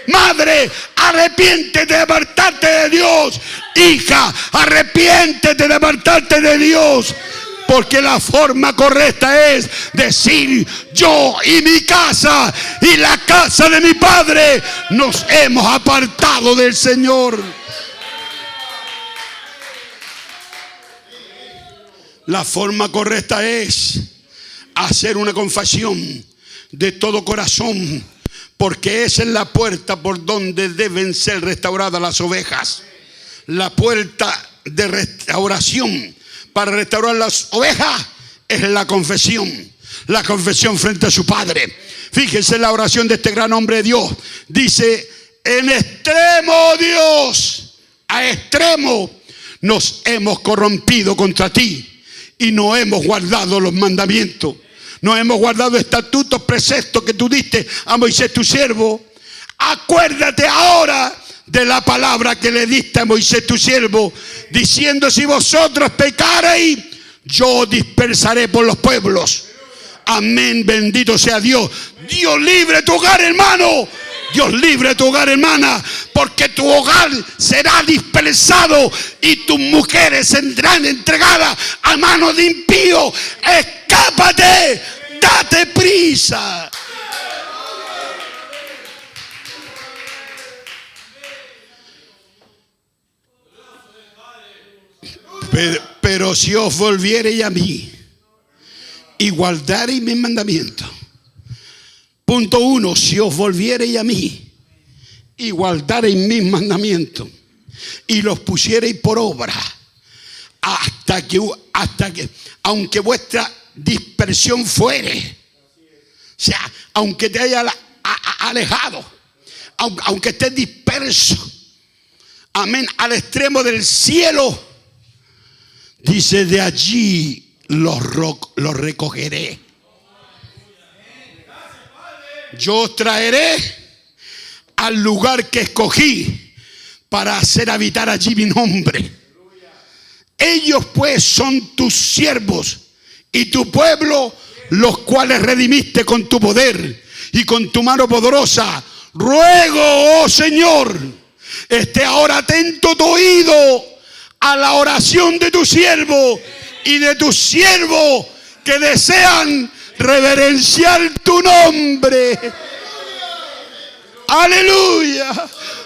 Madre, arrepiéntete de apartarte de Dios. Hija, arrepiéntete de apartarte de Dios. Porque la forma correcta es decir: yo y mi casa y la casa de mi padre nos hemos apartado del Señor. La forma correcta es hacer una confesión de todo corazón, porque esa es la puerta por donde deben ser restauradas las ovejas. La puerta de restauración para restaurar las ovejas es la confesión frente a su Padre. Fíjense la oración de este gran hombre de Dios. Dice: en extremo, Dios, a extremo nos hemos corrompido contra ti y no hemos guardado los mandamientos. No hemos guardado estatutos, preceptos que tú diste a Moisés tu siervo. Acuérdate ahora de la palabra que le diste a Moisés tu siervo, diciendo: si vosotros pecareis, yo dispersaré por los pueblos. Amén, bendito sea Dios. Dios libre tu hogar, hermano. Dios libre tu hogar, hermana, porque tu hogar será dispersado y tus mujeres serán entregadas a manos de impíos. Escápate, date prisa. Pero si os volviereis a mí y guardareis mis mandamientos. Punto 1, si os volviereis a mí y guardareis mis mandamientos y los pusiereis por obra, hasta que aunque vuestra dispersión fuere, o sea, aunque te haya alejado, aunque estés disperso, amén, al extremo del cielo, dice, de allí los recogeré. Yo os traeré al lugar que escogí para hacer habitar allí mi nombre. Ellos pues son tus siervos y tu pueblo, los cuales redimiste con tu poder y con tu mano poderosa. Ruego, oh Señor, esté ahora atento tu oído a la oración de tu siervo y de tus siervos que desean reverenciar tu nombre. Aleluya.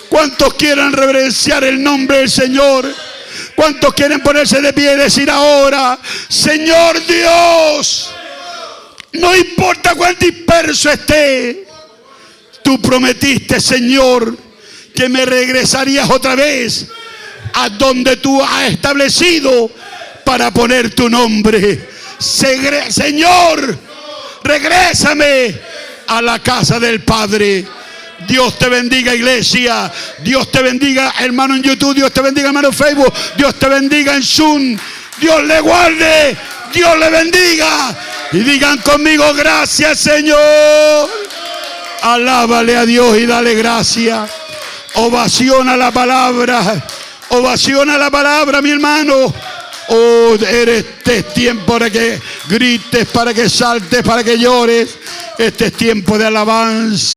¿Cuántos quieren reverenciar el nombre del Señor? ¿Cuántos quieren ponerse de pie y decir ahora, Señor Dios, no importa cuán disperso esté, tú prometiste, Señor, que me regresarías otra vez a donde tú has establecido para poner tu nombre. Señor, regrésame a la casa del Padre. Dios te bendiga, iglesia. Dios te bendiga, hermano en YouTube. Dios te bendiga, hermano en Facebook. Dios te bendiga en Zoom. Dios le guarde. Dios le bendiga. Y digan conmigo, gracias, Señor. Alábale a Dios y dale gracias. Ovaciona la palabra. Ovaciona la palabra, mi hermano. Oh, este es tiempo para que grites, para que saltes, para que llores. Este es tiempo de alabanza.